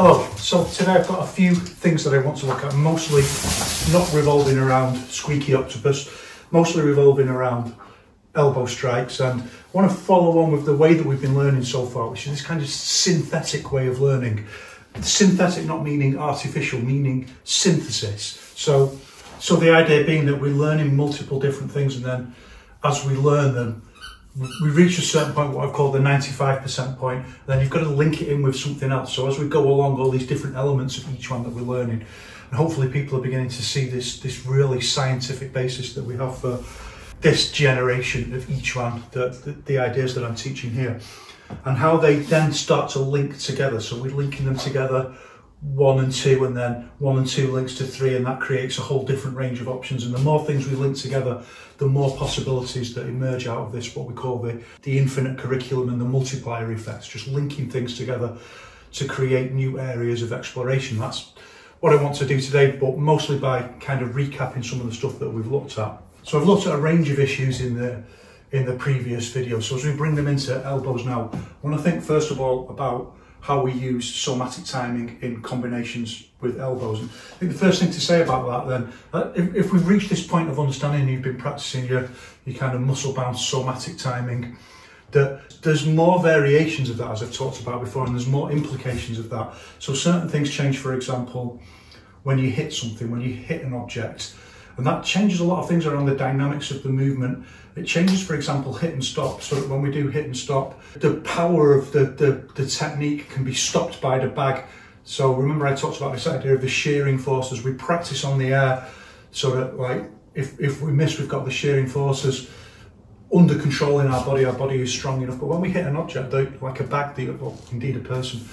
Hello, so today I've got a few things that I want to look at, mostly not revolving around squeaky octopus, mostly revolving around elbow strikes, and I want to follow on with the way that we've been learning so far, which is this kind of synthetic way of learning. Synthetic not meaning artificial, meaning synthesis. So the idea being that we're learning multiple different things, and then as we learn them, we reach a certain point, what I've called the 95% point, and then you've got to link it in with something else. So as we go along, all these different elements of each one that we're learning, and hopefully people are beginning to see this really scientific basis that we have for this generation of each one, the ideas that I'm teaching here, and how they then start to link together. So we're linking them together, 1 and 2, and then 1 and 2 links to 3, and that creates a whole different range of options. And the more things we link together, the more possibilities that emerge out of this, what we call the infinite curriculum and the multiplier effects, just linking things together to create new areas of exploration. That's what I want to do today, but mostly by kind of recapping some of the stuff that we've looked at. So I've looked at a range of issues in the previous video. So as we bring them into elbows now, I want to think first of all about how we use somatic timing in combinations with elbows. And I think the first thing to say about that then, if we've reached this point of understanding, you've been practicing your kind of muscle bound somatic timing, that there's more variations of that, as I've talked about before, and there's more implications of that. So certain things change, for example, when you hit something, when you hit an object, and that changes a lot of things around the dynamics of the movement. It changes, for example, hit and stop, so that when we do hit and stop, the power of the technique can be stopped by the bag. So remember I talked about this idea of the shearing forces. We practice on the air so that, like, if we miss, we've got the shearing forces under control in our body is strong enough. But when we hit an object, like a bag, or indeed a person,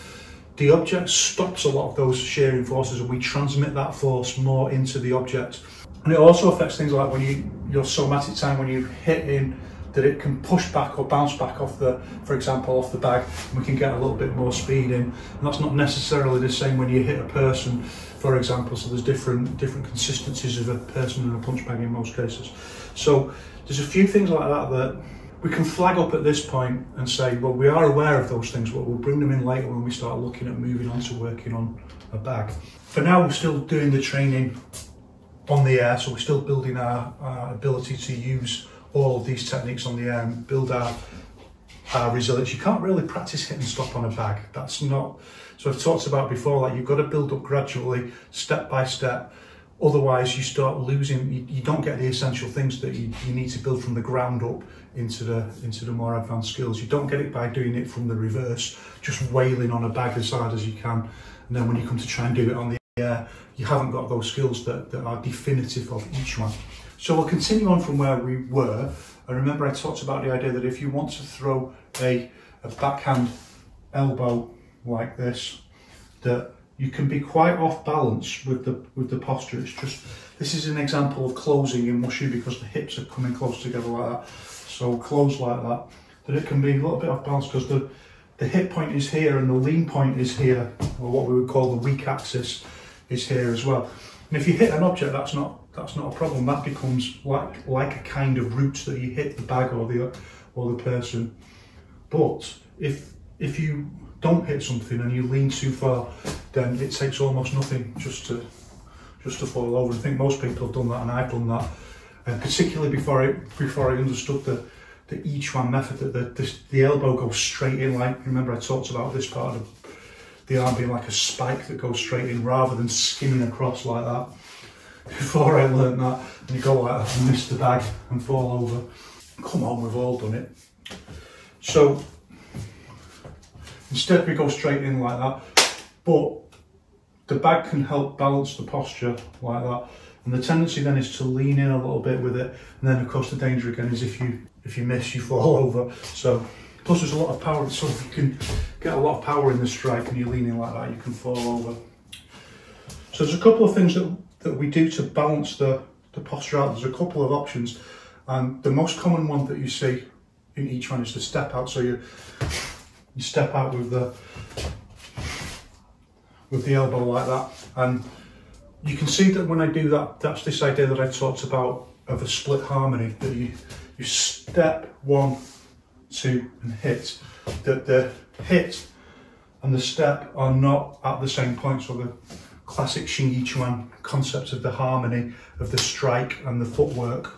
the object stops a lot of those shearing forces, and we transmit that force more into the object. And it also affects things like when your somatic time, when you hit in, that it can push back or bounce back off for example, off the bag, and we can get a little bit more speed in. And that's not necessarily the same when you hit a person, for example. So there's different consistencies of a person and a punch bag in most cases. So there's a few things like that we can flag up at this point and say, well, we are aware of those things, but we'll bring them in later when we start looking at moving on to working on a bag. For now, we're still doing the training on the air, so we're still building our ability to use all of these techniques on the air and build our resilience. You can't really practice hit and stop on a bag. That's not, so I've talked about before, like, you've got to build up gradually, step by step. Otherwise you start losing, you don't get the essential things that you need to build from the ground up into the more advanced skills. You don't get it by doing it from the reverse, just wailing on a bag as hard as you can, and then when you come to try and do it on the air, you haven't got those skills that are definitive of each one. So we'll continue on from where we were. And remember I talked about the idea that if you want to throw a backhand elbow like this, that you can be quite off balance with the posture. It's just, this is an example of closing in mushy because the hips are coming close together like that. So close like that it can be a little bit off balance because the hip point is here and the lean point is here, or what we would call the weak axis is here as well. And if you hit an object, that's not a problem. That becomes like a kind of route that you hit the bag or the person. But if you don't hit something and you lean too far, then it takes almost nothing just to fall over. I think most people have done that, and I've done that, and particularly before I understood the Yiquan method, that the elbow goes straight in. Like, remember I talked about this part of the arm being like a spike that goes straight in rather than skimming across like that. Before I learned that, and you go like that and miss the bag and fall over. Come on, we've all done it. So instead we go straight in like that, but the bag can help balance the posture like that, and the tendency then is to lean in a little bit with it, and then of course the danger again is if you miss, you fall over. So plus there's a lot of power, so if you can get a lot of power in the strike and you're leaning like that, you can fall over. So there's a couple of things that we do to balance the posture out. There's a couple of options, and the most common one that you see in each one is the step out. So you step out with the elbow like that, and you can see that when I do that, that's this idea that I talked about of a split harmony, that you step 1, 2 and hit, that the hit and the step are not at the same point. So the classic Yiquan concept of the harmony of the strike and the footwork.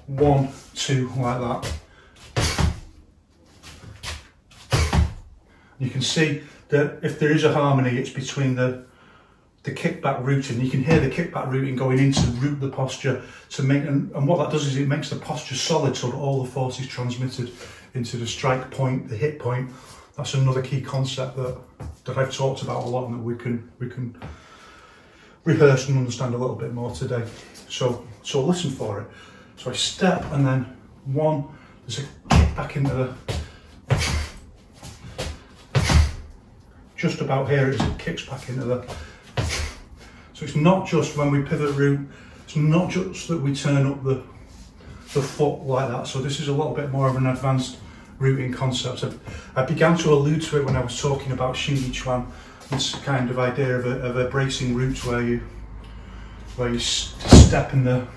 1, 2, like that. You can see that if there is a harmony, it's between the kickback rooting. You can hear the kickback rooting going in to root the posture to make, and what that does is it makes the posture solid so that all the force is transmitted into the strike point, the hit point. That's another key concept that I've talked about a lot and that we can rehearse and understand a little bit more today. So listen for it. So I step and then 1, there's a kick back into the, just about here it kicks back into the, so it's not just when we pivot root, it's not just that we turn up the foot like that. So this is a little bit more of an advanced rooting concept. I began to allude to it when I was talking about Yiquan, this kind of idea of a bracing root where you step in the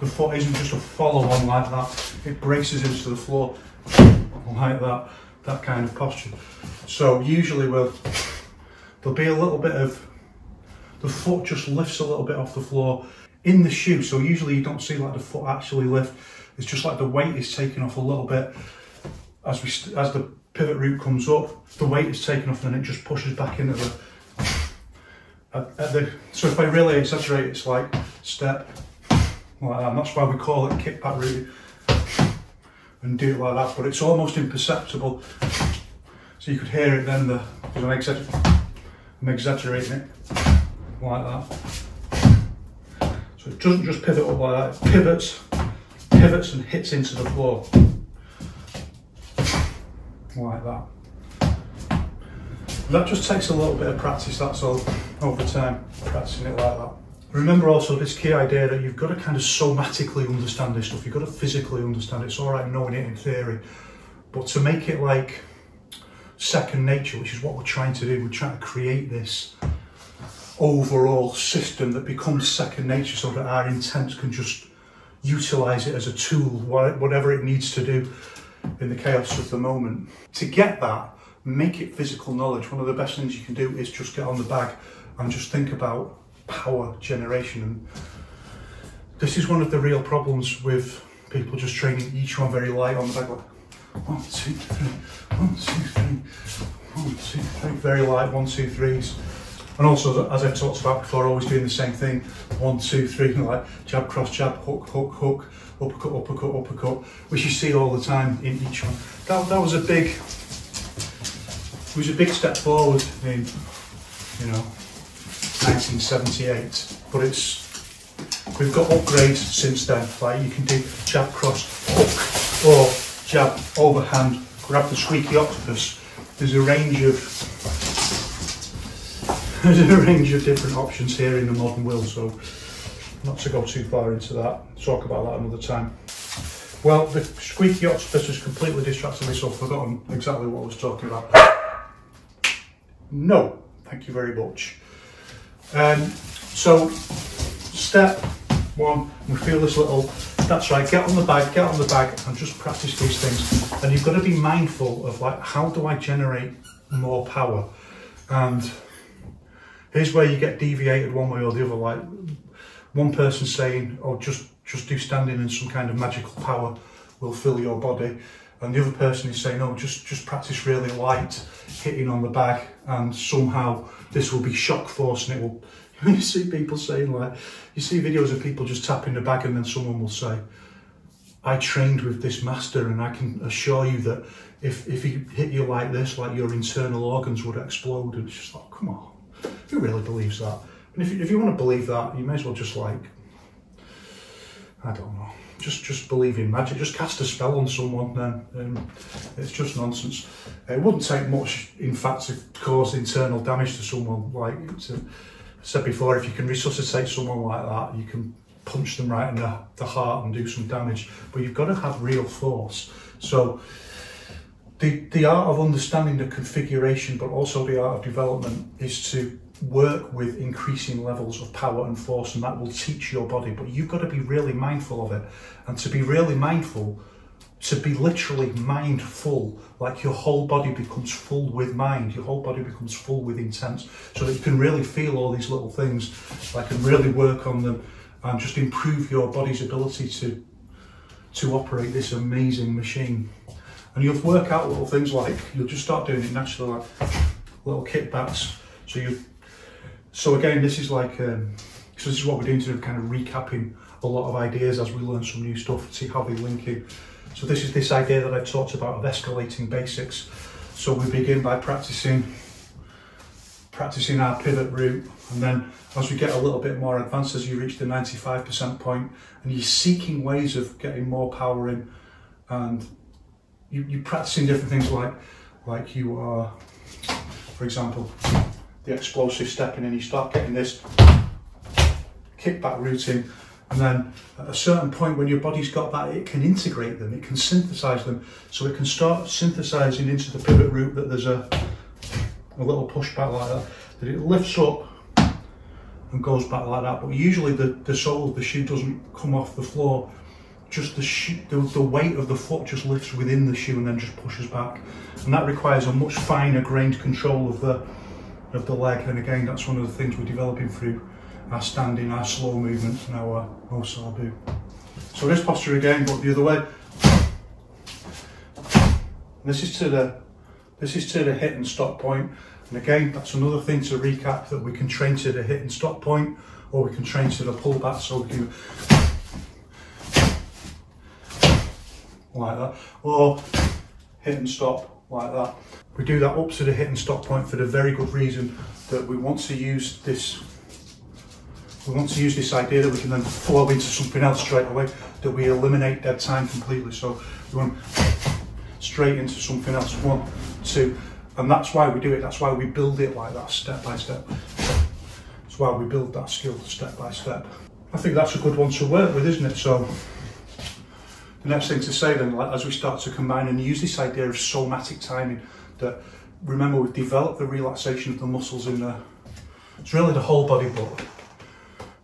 foot isn't just a follow on like that, it braces into the floor like that kind of posture. So usually there'll be a little bit of, the foot just lifts a little bit off the floor in the shoe, so usually you don't see like the foot actually lift, it's just like the weight is taken off a little bit. As the pivot root comes up, the weight is taken off and then it just pushes back into so if I really exaggerate, it's like step like that, and that's why we call it kickback root and do it like that, but it's almost imperceptible. So you could hear it then, I'm exaggerating it like that. So it doesn't just pivot up like that, it pivots and hits into the floor. Like that. That just takes a little bit of practice, that's all, over time, practicing it like that. Remember also this key idea that you've got to kind of somatically understand this stuff, you've got to physically understand it. It's alright knowing it in theory, but to make it like second nature, which is what we're trying to do, we're trying to create this overall system that becomes second nature so that our intent can just utilise it as a tool, whatever it needs to do in the chaos of the moment. To get that, make it physical knowledge. One of the best things you can do is just get on the bag and just think about power generation. And this is one of the real problems with people just training each one very light on the bag, like 1, 2, 3, 1, 2, 3, 1, 2, 3, very light 1, 2, 3s. And also, as I've talked about before, always doing the same thing, 1, 2, 3, like jab, cross, jab, hook, hook, hook, uppercut, uppercut, uppercut, which you see all the time in each one. That was a big step forward in, 1978. But we've got upgrades since then. Like you can do jab, cross, hook, or jab, overhand, grab the squeaky octopus. There's a range of different options here in the modern world. So not to go too far into that, talk about that another time. Well, the squeaky octopus has completely distracted me, so I've forgotten exactly what I was talking about. No, thank you very much. So, step 1, we feel this little, that's right, get on the bag and just practice these things. And you've got to be mindful of like, how do I generate more power? And here's where you get deviated one way or the other. Like one person saying, oh, just do standing and some kind of magical power will fill your body. And the other person is saying, oh, just practice really light hitting on the bag and somehow this will be shock force and it will, you see people saying like, you see videos of people just tapping the bag and then someone will say, I trained with this master and I can assure you that if he hit you like this, like your internal organs would explode. And it's just like, come on, who really believes that? And if you want to believe that, you may as well just like, I don't know, just believe in magic, just cast a spell on someone then. It's just nonsense. It wouldn't take much, in fact, to cause internal damage to someone. Like I said before, if you can resuscitate someone like that, you can punch them right in the heart and do some damage, but you've got to have real force. So the art of understanding the configuration, but also the art of development, is to work with increasing levels of power and force, and that will teach your body, but you've got to be really mindful of it. And to be really mindful, to be literally mindful, like your whole body becomes full with mind, your whole body becomes full with intent, so that you can really feel all these little things, like, and really work on them and just improve your body's ability to operate this amazing machine. And you'll work out little things like, you'll just start doing it naturally, like little kickbacks. So again, this is like, so this is what we're doing to kind of recapping a lot of ideas as we learn some new stuff and see how they link in. So this is this idea that I talked about of escalating basics. So we begin by practicing our pivot route, and then as we get a little bit more advanced, as you reach the 95% point, and you're seeking ways of getting more power in, and you're practicing different things like you are, for example, the explosive stepping, and you start getting this kickback routine. And then at a certain point, when your body's got that, it can integrate them, it can synthesize them. So it can start synthesizing into the pivot route that there's a little pushback like that it lifts up and goes back like that. But usually the sole of the shoe doesn't come off the floor, just the weight of the foot just lifts within the shoe and then just pushes back. And that requires a much finer grained control of the leg. And again, that's one of the things we're developing through our standing, our slow movement, and our Osabu. So this posture again, but the other way. This is to the hit and stop point. And again, that's another thing to recap, that we can train to the hit and stop point, or we can train to the pullback, so we can like that, or hit and stop like that. We do that up to the hit and stop point for the very good reason that we want to use this idea that we can then flow into something else straight away, that we eliminate dead time completely. So we want straight into something else, 1, 2, and that's why we do it. That's why we build it like that, step by step. That's why we build that skill step by step. I think that's a good one to work with, isn't it? So the next thing to say then, as we start to combine and use this idea of somatic timing, that remember we've developed the relaxation of the muscles in the, it's really the whole body, but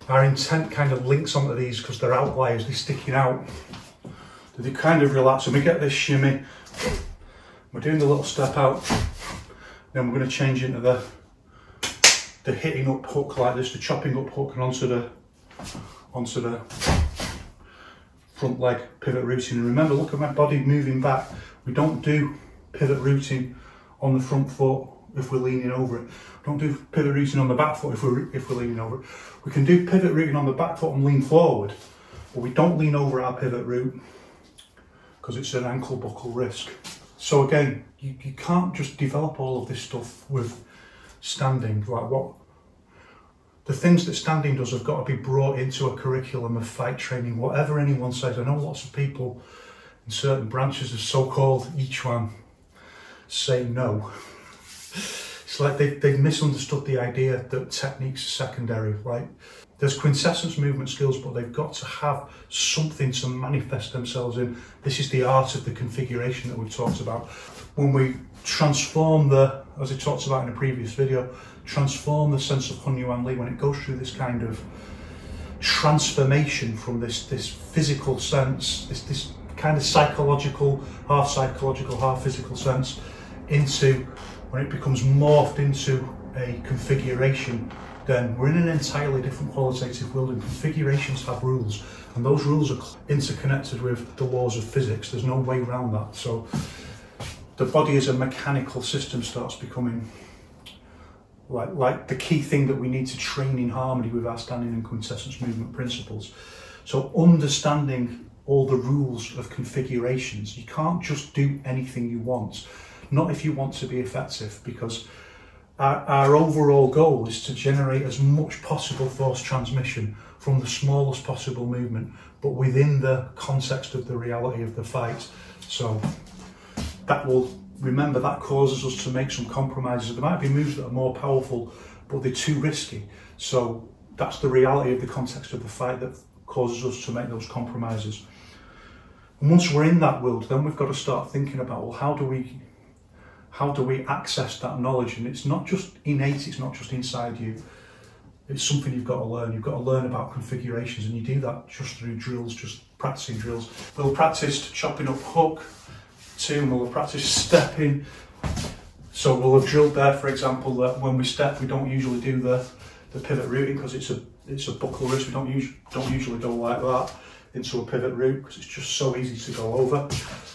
our intent kind of links onto these because they're outliers, they're sticking out. They kind of relax, and we get this shimmy. We're doing the little step out, then we're going to change into the hitting up hook like this, the chopping up hook, and onto the front leg pivot routine. And remember, look at my body moving back. We don't do pivot routine on the front foot if we're leaning over it. Don't do pivot routing on the back foot if we're leaning over it. We can do pivot routing on the back foot and lean forward, but we don't lean over our pivot route because it's an ankle buckle risk. So again, you can't just develop all of this stuff with standing. Like the things that standing does have got to be brought into a curriculum of fight training, whatever anyone says. I know lots of people in certain branches of so-called Yiquan say no. It's like they've misunderstood the idea that techniques are secondary. Like, there's quintessence movement skills, but they've got to have something to manifest themselves in. This is the art of the configuration that we've talked about. When we transform as I talked about in a previous video, transform the sense of Hunyuan Li, when it goes through this kind of transformation from this physical sense, this kind of psychological, half physical sense, into when it becomes morphed into a configuration, then we're in an entirely different qualitative world, and configurations have rules, and those rules are interconnected with the laws of physics. There's no way around that. So the body as a mechanical system starts becoming like the key thing that we need to train in harmony with our standing and quintessence movement principles. So understanding all the rules of configurations, you can't just do anything you want. Not if you want to be effective, because our overall goal is to generate as much possible force transmission from the smallest possible movement, but within the context of the reality of the fight. So that will, remember, that causes us to make some compromises. There might be moves that are more powerful, but they're too risky. So that's the reality of the context of the fight that causes us to make those compromises. And once we're in that world, then we've got to start thinking about, well, how do we access that knowledge? And it's not just innate, it's not just inside you. It's something you've got to learn. You've got to learn about configurations, and you do that just through drills, just practicing drills. We'll practice chopping up hook, 2, and we'll practice stepping. So we'll have drilled there, for example, that when we step, we don't usually do the pivot routing because it's a buckle wrist. We don't usually go like that into a pivot route because it's just so easy to go over.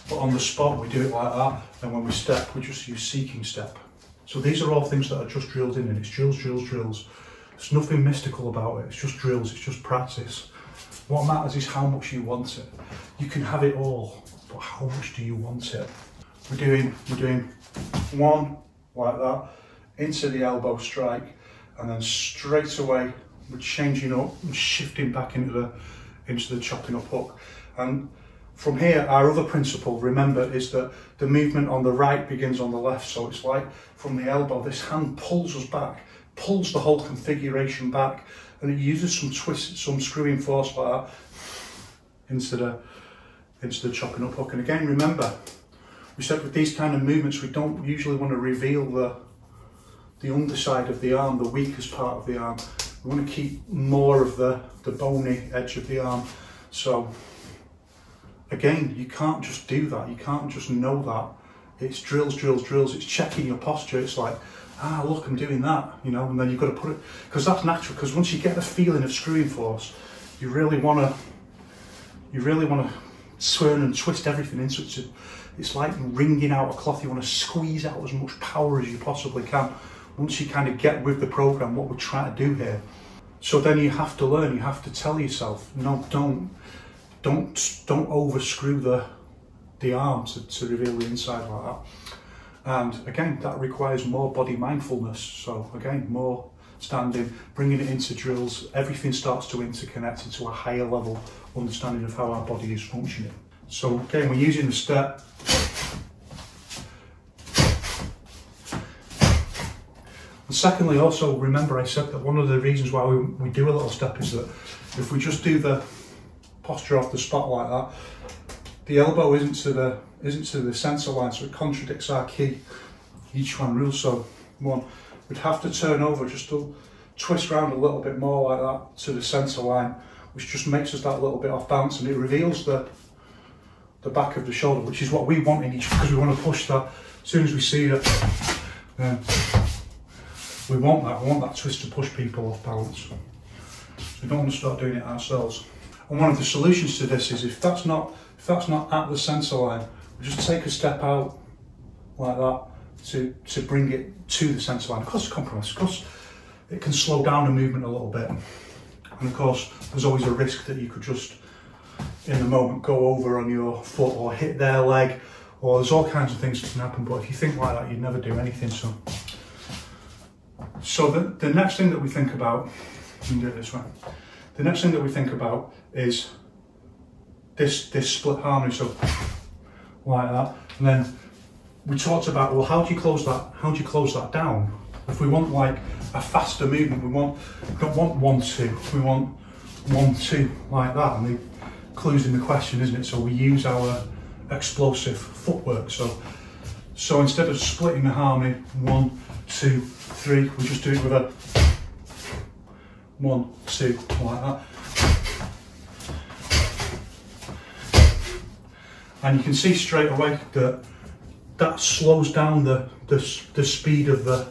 But on the spot, we do it like that, and when we step, we just use seeking step. So these are all things that are just drilled in, and it's drills, drills, drills. There's nothing mystical about it. It's just drills. It's just practice. What matters is how much you want it. You can have it all, but how much do you want it? We're doing 1 like that into the elbow strike, and then straight away we're changing up and shifting back into the chopping up hook. And from here, our other principle, remember, is that the movement on the right begins on the left. So it's like from the elbow, this hand pulls us back, pulls the whole configuration back, and it uses some twist, some screwing force like that into the chopping up hook. And again, remember, we said with these kind of movements, we don't usually want to reveal the underside of the arm, the weakest part of the arm. We want to keep more of the bony edge of the arm. So again, you can't just do that. You can't just know that. It's drills, drills, drills. It's checking your posture. It's like, look, I'm doing that, you know, and then you've got to put it, because that's natural, because once you get the feeling of screwing force, you really want to turn and twist everything into it. It's like wringing out a cloth. You want to squeeze out as much power as you possibly can once you kind of get with the program what we're trying to do here. So then you have to learn, you have to tell yourself, no, don't over screw the arm to reveal the inside like that. And again, that requires more body mindfulness. So again, more standing, bringing it into drills, everything starts to interconnect into a higher level understanding of how our body is functioning. So again, we're using the step. And secondly, also remember I said that one of the reasons why we do a little step is that if we just do the posture off the spot like that, the elbow isn't to the sensor line, so it contradicts our key Yiquan rule. So 1, we'd have to turn over just to twist around a little bit more like that to the sensor line, which just makes us that little bit off balance, and it reveals the back of the shoulder, which is what we want in each, because we want to push that. As soon as we see it, we want that twist to push people off balance. So we don't want to start doing it ourselves. And one of the solutions to this is if that's not at the sensor line, we just take a step out like that to bring it to the sensor line. Of course, it's compromise. Of course, it can slow down the movement a little bit. And of course, there's always a risk that you could just, in the moment, go over on your foot or hit their leg, or there's all kinds of things that can happen. But if you think like that, you'd never do anything. So the next thing that we think about, you can do it this way. The next thing that we think about is this split harmony, so like that. And then we talked about, well, how do you close that down? If we want like a faster movement, we don't want 1, 2, we want 1, 2 like that. And the clue's in the question, isn't it? So we use our explosive footwork. So instead of splitting the harmony 1, 2, 3, we just do it with a 1, 2 like that. And you can see straight away that slows down the speed of the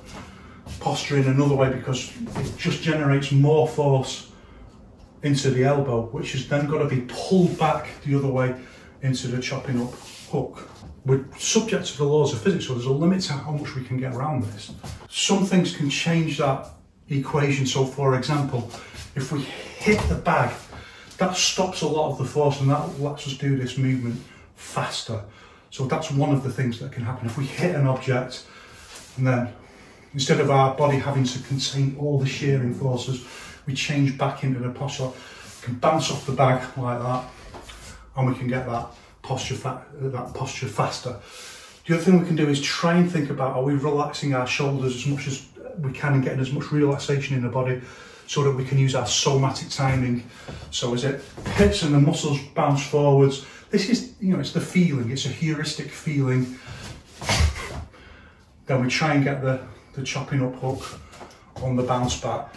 posture in another way, because it just generates more force into the elbow, which has then got to be pulled back the other way into the chopping up hook. We're subject to the laws of physics, so there's a limit to how much we can get around this. Some things can change that equation. So for example, if we hit the bag, that stops a lot of the force and that lets us do this movement faster. So that's one of the things that can happen. If we hit an object, and then instead of our body having to contain all the shearing forces, we change back into the posture, we can bounce off the bag like that, and we can get that posture faster. The other thing we can do is try and think about, are we relaxing our shoulders as much as we can and getting as much relaxation in the body so that we can use our somatic timing. So as it hits and the muscles bounce forwards, this is, it's the feeling, it's a heuristic feeling. Then we try and get the chopping up hook on the bounce back.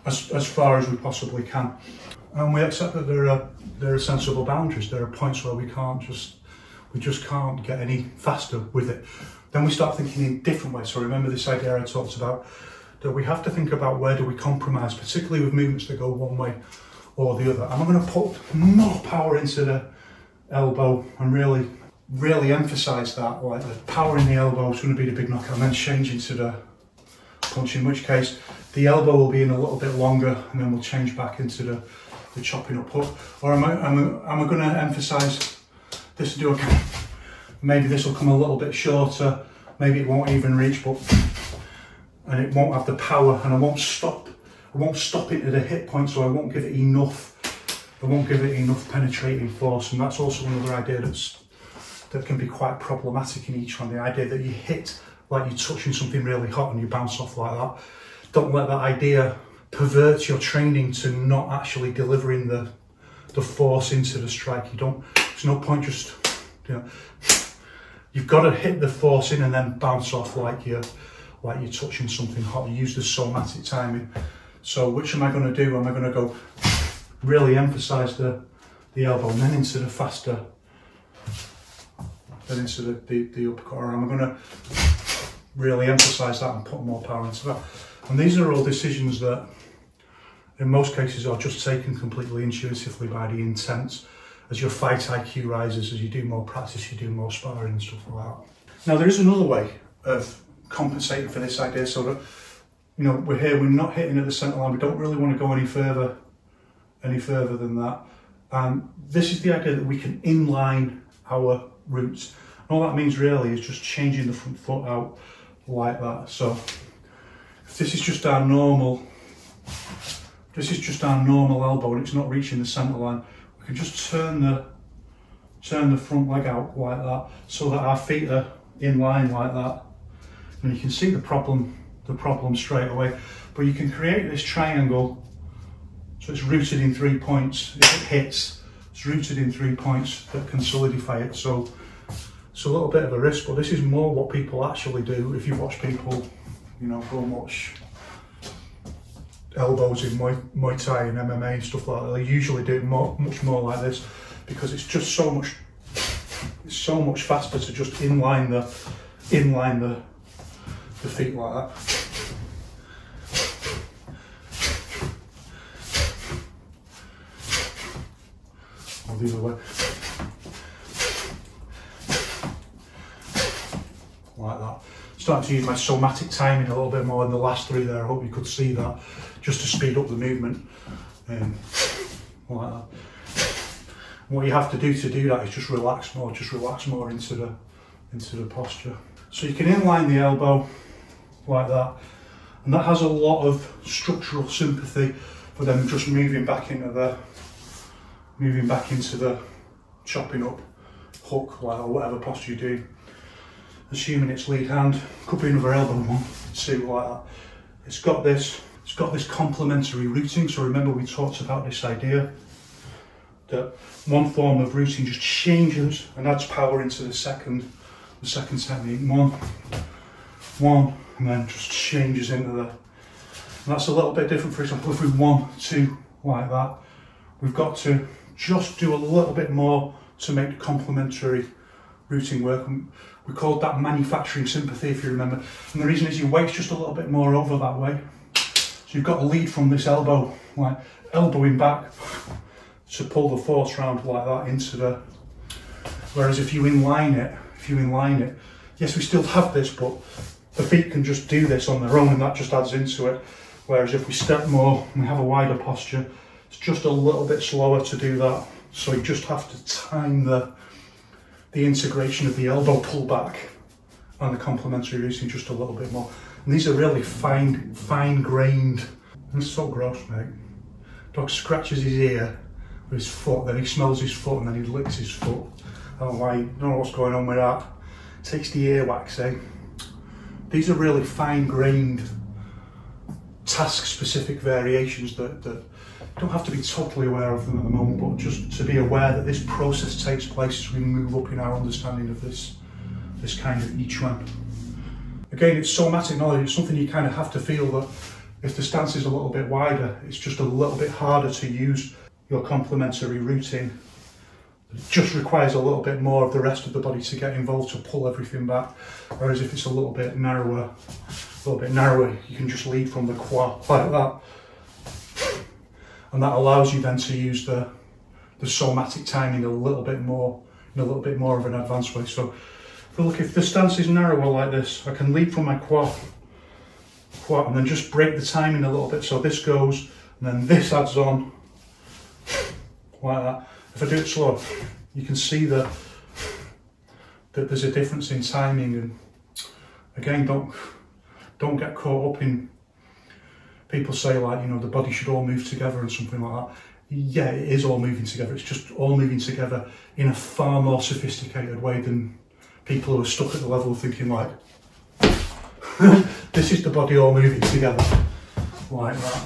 as far as we possibly can. And we accept that there are sensible boundaries. There are points where we just can't get any faster with it. Then we start thinking in different ways. So remember this idea I talked about, that we have to think about where do we compromise, particularly with movements that go one way or the other. Am I going to put more power into the elbow and really emphasise that, like the power in the elbow is going to be the big knockout, and then change into the punch, in which case the elbow will be in a little bit longer and then we'll change back into the chopping up hook? Or am I going to emphasise this and do a, maybe this will come a little bit shorter, maybe it won't even reach, and it won't have the power, and I won't stop it at a hit point, so I won't give it enough penetrating force. And that's also another idea that can be quite problematic in each one, the idea that you hit like you're touching something really hot and you bounce off like that. Don't let that idea pervert your training to not actually delivering the force into the strike. There's no point just, you've got to hit the force in and then bounce off like you're touching something hot. You use the somatic timing. So which am I going to do? Am I going to go really emphasise the elbow and then into the faster, then into the uppercut, or am I going to really emphasise that and put more power into that? And these are all decisions that in most cases are just taken completely intuitively by the intent. As your fight IQ rises, as you do more practice, you do more sparring and stuff like that. Now there is another way of compensating for this idea, so that we're here, we're not hitting at the centre line, we don't really want to go any further than that. And this is the idea that we can inline our roots. And all that means really is just changing the front foot out like that. So if this is just our normal elbow and it's not reaching the centre line, we can just turn the front leg out like that, so that our feet are in line like that. And you can see the problem straight away. But you can create this triangle so it's rooted in 3 points. If it hits, it's rooted in 3 points that can solidify it. So it's a little bit of a risk, but this is more what people actually do. If you watch people, go and watch elbows in Muay Thai and MMA and stuff like that, they usually do much more like this, because it's just so much faster to just inline the feet like that. Or the other way. Like that. Starting to use my somatic timing a little bit more in the last three there. I hope you could see that, just to speed up the movement. Like that. What you have to do that is just relax more into the posture. So you can inline the elbow like that, and that has a lot of structural sympathy for them just moving back into the chopping up hook, like, or whatever posture you do. Assuming it's lead hand, could be another elbow, 1, 2, like that. It's got this complementary rooting. So remember we talked about this idea that one form of rooting just changes and adds power into the second technique. One, and then just changes into the. And that's a little bit different. For example, if we 1, 2, like that, we've got to just do a little bit more to make the complementary rooting work. And we called that manufacturing sympathy, if you remember. And the reason is your weight's just a little bit more over that way. So you've got to lead from this elbow, like elbowing back to pull the force round like that into the. Whereas if you inline it, yes, we still have this, but the feet can just do this on their own, and that just adds into it. Whereas if we step more and we have a wider posture, it's just a little bit slower to do that. So you just have to time the integration of the elbow pull back and the complementary rooting just a little bit more. And these are really fine grained. And it's so gross, mate. Dog scratches his ear with his foot, then he smells his foot, and then he licks his foot. I don't know what's going on with that. Takes the earwax, eh? These are really fine grained, task specific variations that don't have to be totally aware of them at the moment, but just to be aware that this process takes place as we move up in our understanding of this kind of Yiquan. Again, it's somatic knowledge. It's something you kind of have to feel that If the stance is a little bit wider, it's just a little bit harder to use your complementary routine. It just requires a little bit more of the rest of the body to get involved to pull everything back. Whereas if it's a little bit narrower, you can just lead from the quad like that. And that allows you then to use the somatic timing a little bit more, in a little bit more of an advanced way. So look, if the stance is narrower like this, I can lead from my quad, and then just break the timing a little bit. So this goes, and then this adds on, like that. If I do it slow, you can see that there's a difference in timing. And again, don't get caught up in people say, like, you know, the body should all move together and something like that. Yeah, it is all moving together. It's just all moving together in a far more sophisticated way than people who are stuck at the level of thinking like, this is the body all moving together like that.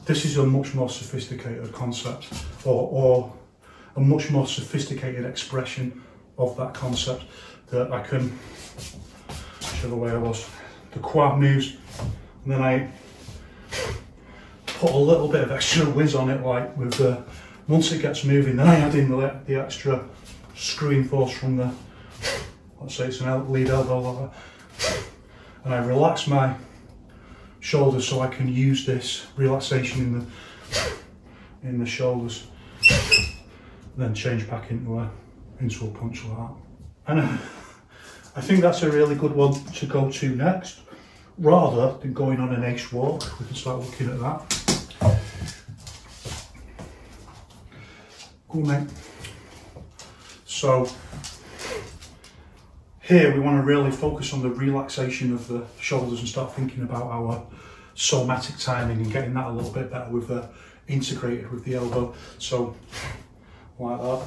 This is a much more sophisticated concept, or a much more sophisticated expression of that concept that I can show the way I was. The quad moves, and then I put a little bit of extra whiz on it, like with the, once it gets moving, then I add in the extra screwing force from the, let's say it's an lead elbow like that, and I relax my shoulders so I can use this relaxation in the shoulders, then change back into a punch like that. And I think that's a really good one to go to next, rather than going on an ace walk. We can start looking at that. Cool, mate. So here we want to really focus on the relaxation of the shoulders and start thinking about our somatic timing and getting that a little bit better with the integrated with the elbow. So like that.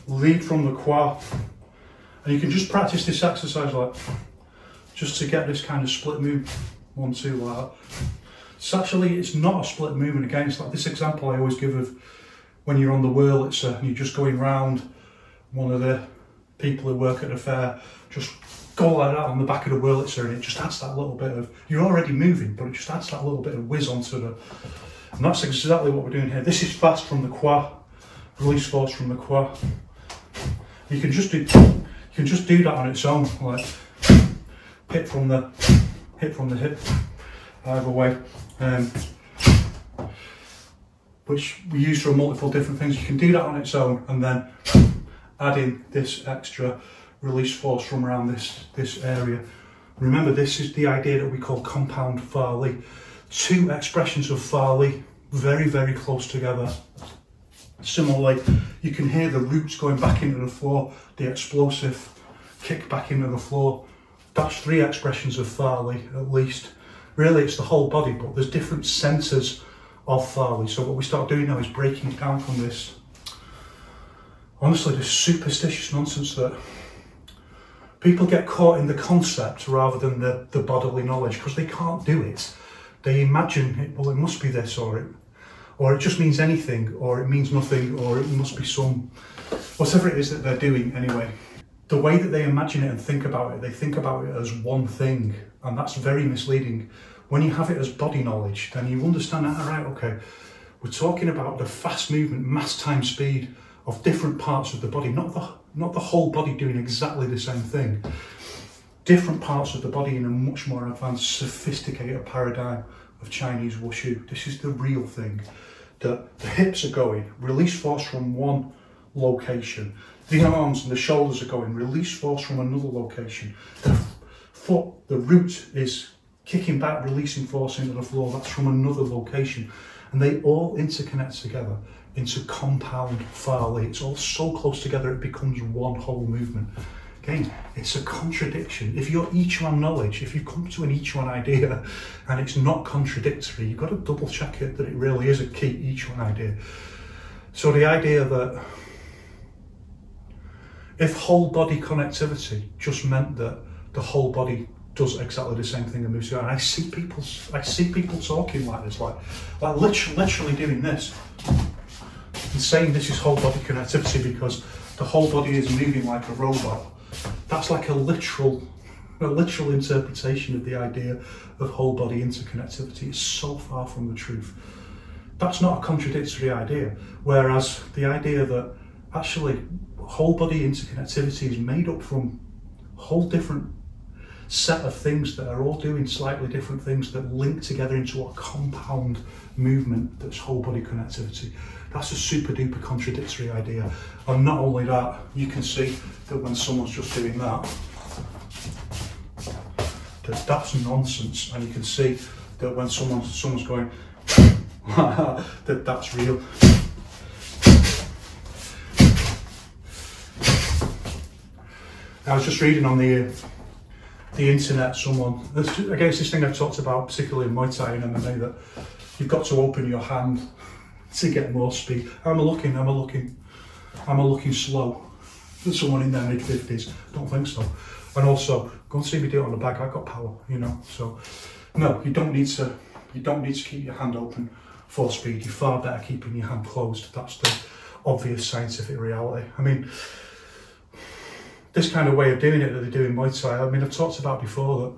Lead from the quad, and you can just practice this exercise like just to get this kind of split move, 1, 2 like that. It's not a split movement. Again, it's like this example I always give of when you're on the Wurlitzer and you're just going round one of the people who work at a fair, just go like that on the back of the Wurlitzer, and it just adds that little bit of, you're already moving, but it just adds that little bit of whiz onto the, and that's exactly what we're doing here. This is fast from the quad, release force from the quad. You can just do that on its own, like hit from the hip, either way, which we use for multiple different things. You can do that on its own, and then add in this extra release force from around this area. Remember, this is the idea that we call compound Farley. 2 expressions of Farley, very, very close together. Similarly, you can hear the roots going back into the floor, the explosive kick back into the floor. That's 3 expressions of Farley, at least. Really, it's the whole body, but there's different centres of Farley. So what we start doing now is breaking it down from this, honestly, this superstitious nonsense that people get caught in the concept rather than the bodily knowledge, because they can't do it. They imagine it, well, it must be this, or it just means anything, or it means nothing, or it must be some, whatever it is that they're doing anyway. The way that they imagine it and think about it, they think about it as one thing, and that's very misleading. When you have it as body knowledge, then you understand that, all right, okay, we're talking about the fast movement, mass times speed of different parts of the body, not the whole body doing exactly the same thing. Different parts of the body in a much more advanced, sophisticated paradigm of Chinese wushu. This is the real thing. The hips are going, release force from one location. The arms and the shoulders are going, release force from another location. The foot, the root is kicking back, releasing force into the floor. That's from another location. And they all interconnect together into compound Farley. It's all so close together it becomes one whole movement. Again, it's a contradiction. If you're Yiquan knowledge, if you come to an Yiquan idea and it's not contradictory, you've got to double check it that it really is a key Yiquan idea. So the idea that if whole body connectivity just meant that the whole body does exactly the same thing and moves together, and I see people talking like this, like literally doing this and saying this is whole body connectivity because the whole body is moving like a robot. That's like a literal a literal interpretation of the idea of whole body interconnectivity is so far from the truth. That's not a contradictory idea, whereas the idea that actually whole body interconnectivity is made up from a whole different set of things that are all doing slightly different things that link together into a compound movement that's whole body connectivity. That's a super duper contradictory idea. And not only that, you can see that when someone's just doing that, that's nonsense. And you can see that when someone's going that's real. I was just reading on the internet, against this thing I've talked about, particularly in Muay Thai and MMA, that you've got to open your hand to get more speed. I'm a looking slow for someone in their mid-50s. Don't think so. And also, go and see me do it on the back. I've got power, you know. So, no, you don't need to keep your hand open for speed. You're far better keeping your hand closed. That's the obvious scientific reality. I mean, this kind of way of doing it that they do in Muay Thai, I mean, I've talked about before that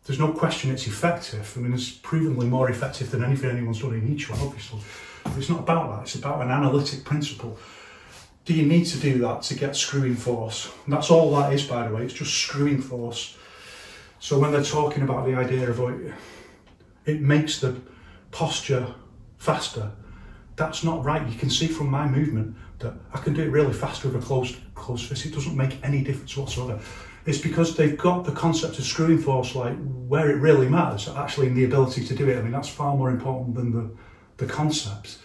there's no question it's effective. I mean, it's provenly more effective than anything anyone's done in each one, obviously. But it's not about that, it's about an analytic principle. Do you need to do that to get screwing force? And that's all that is, by the way, it's just screwing force. So when they're talking about the idea of it makes the posture faster, that's not right. You can see from my movement that I can do it really fast with a closed fist. It doesn't make any difference whatsoever. It's because they've got the concept of screwing force, like where it really matters, actually in the ability to do it. I mean, that's far more important than the concept.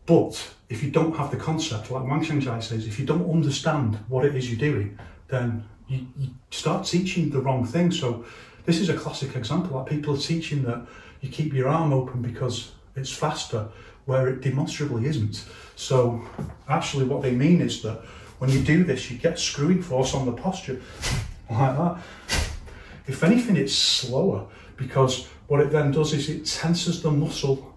But if you don't have the concept, like Wang Shangjai says, if you don't understand what it is you're doing, then you start teaching the wrong thing. So this is a classic example. Like, people are teaching that you keep your arm open because it's faster, where it demonstrably isn't. So actually what they mean is that when you do this, you get screwing force on the posture, like that. If anything, it's slower, because what it then does is it tenses the muscle.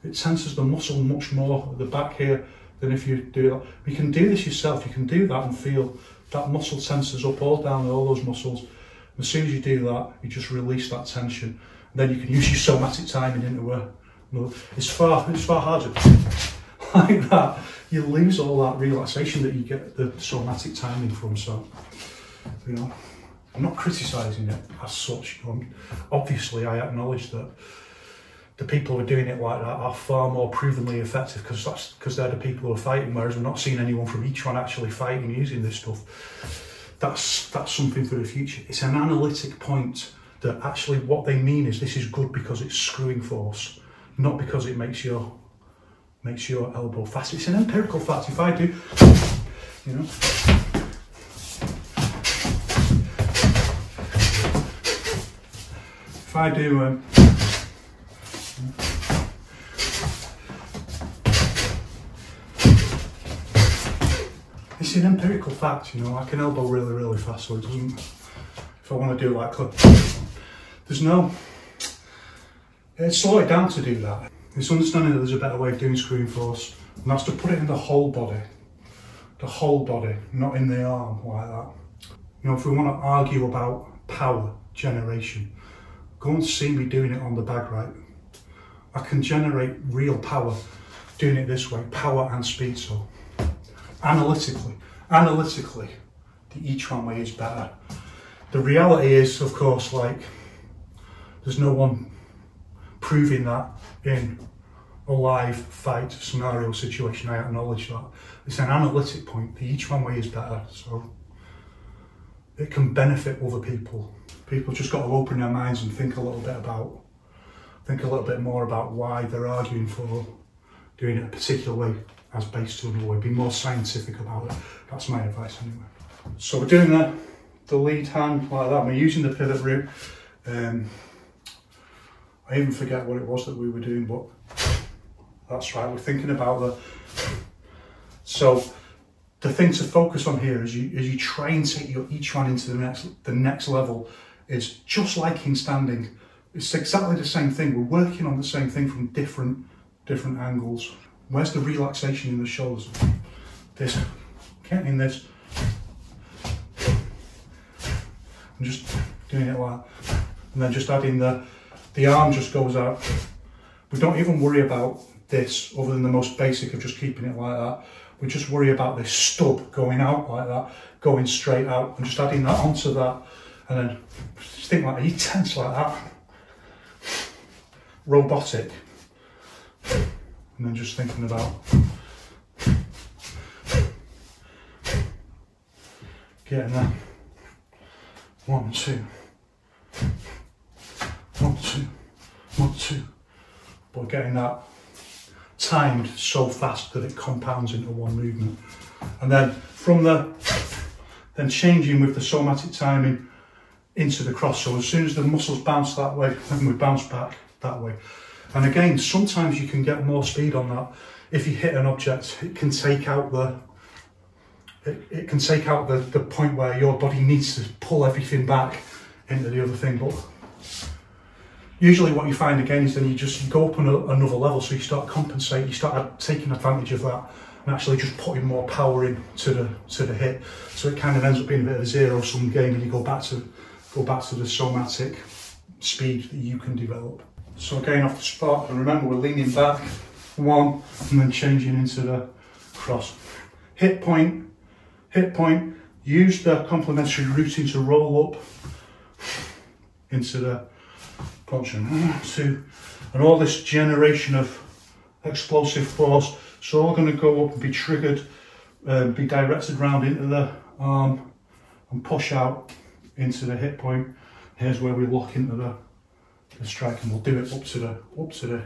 It tenses the muscle much more at the back here than if you do that. You can do this yourself. You can do that and feel that muscle tenses up all down all those muscles. And as soon as you do that, you just release that tension. And then you can use your somatic timing into it's far harder. Like that, you lose all that relaxation that you get the somatic timing from. So, you know, I'm not criticising it as such. Obviously, I acknowledge that the people who are doing it like that are far more provenly effective, because they're the people who are fighting, whereas we're not seeing anyone from each one actually fighting using this stuff. That's something for the future. It's an analytic point that actually what they mean is this is good because it's screwing force, not because it makes your elbow fast. It's an empirical fact. If I do, you know, if I do, it's an empirical fact, you know, I can elbow really, really fast, so it doesn't, if I want to do like, there's no, slow it down to do that. It's understanding that there's a better way of doing screwing force, and that's to put it in the whole body, not in the arm like that. You know, if we want to argue about power generation, go and see me doing it on the bag, right? I can generate real power doing it this way, power and speed. So analytically, the Yiquan way is better. The reality is, of course, like, there's no one proving that in a live fight scenario situation. I acknowledge that. It's an analytic point. The Yiquan way is better, so it can benefit other people. People just got to open their minds and think a little bit more about why they're arguing for doing it a particular way as based to another way. Be more scientific about it. That's my advice anyway. So we're doing the lead hand like that. We're using the pivot route. I even forget what it was that we were doing, but that's right. We're thinking about so the thing to focus on here as you try and take your Yiquan into the next level is just like in standing. It's exactly the same thing. We're working on the same thing from different angles. Where's the relaxation in the shoulders? This, getting in this. I'm just doing it like that. And then just adding the arm just goes out. We don't even worry about this other than the most basic of just keeping it like that. We just worry about this stub going out like that, going straight out, and just adding that onto that. And then just think like E-tense like that. Robotic. And then just thinking about getting that 1, 2, 1, 2, 1, 2, but getting that timed so fast that it compounds into one movement. And then from then changing with the somatic timing into the cross. So as soon as the muscles bounce that way, then we bounce back that way. And again, sometimes you can get more speed on that. If you hit an object, it can take out the point where your body needs to pull everything back into the other thing. But usually what you find again is then you go up on another level, so you start compensating, you start taking advantage of that and actually just putting more power in to the hit. So it kind of ends up being a bit of a zero-sum game, and you go back to the somatic speed that you can develop. So again, off the spot, and remember we're leaning back, 1, and then changing into the cross. Hit point, use the complementary routine to roll up into the punch, and 1, 2, and all this generation of explosive force, it's all going to go up and be triggered, be directed round into the arm and push out into the hit point. Here's where we lock into the strike, and we'll do it up to the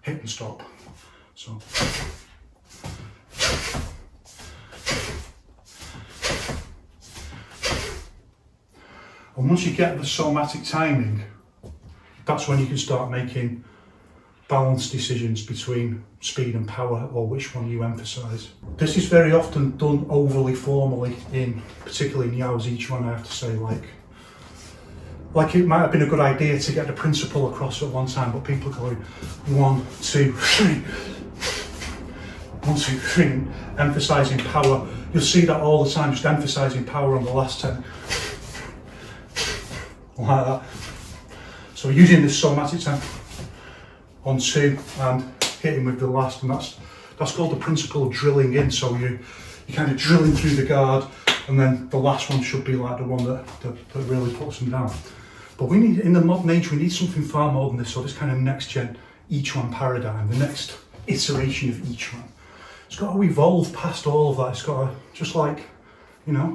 hit and stop. So and once you get the somatic timing, that's when you can start making balanced decisions between speed and power, or which one you emphasise. This is very often done overly formally, particularly in Yourself Yiquan, I have to say. Like it might have been a good idea to get the principle across at one time, but people are going 1, 2, 3, 1, 2, 3, emphasising power. You'll see that all the time, just emphasising power on the last 10. Like that. So using this somatic time on 2 and hitting with the last, and that's called the principle of drilling in. So you're kind of drilling through the guard, and then the last one should be like the one that really puts them down. But we need, in the modern age, we need something far more than this. So this kind of next gen Yiquan paradigm, the next iteration of Yiquan, it's got to evolve past all of that. It's got to, just like, 20,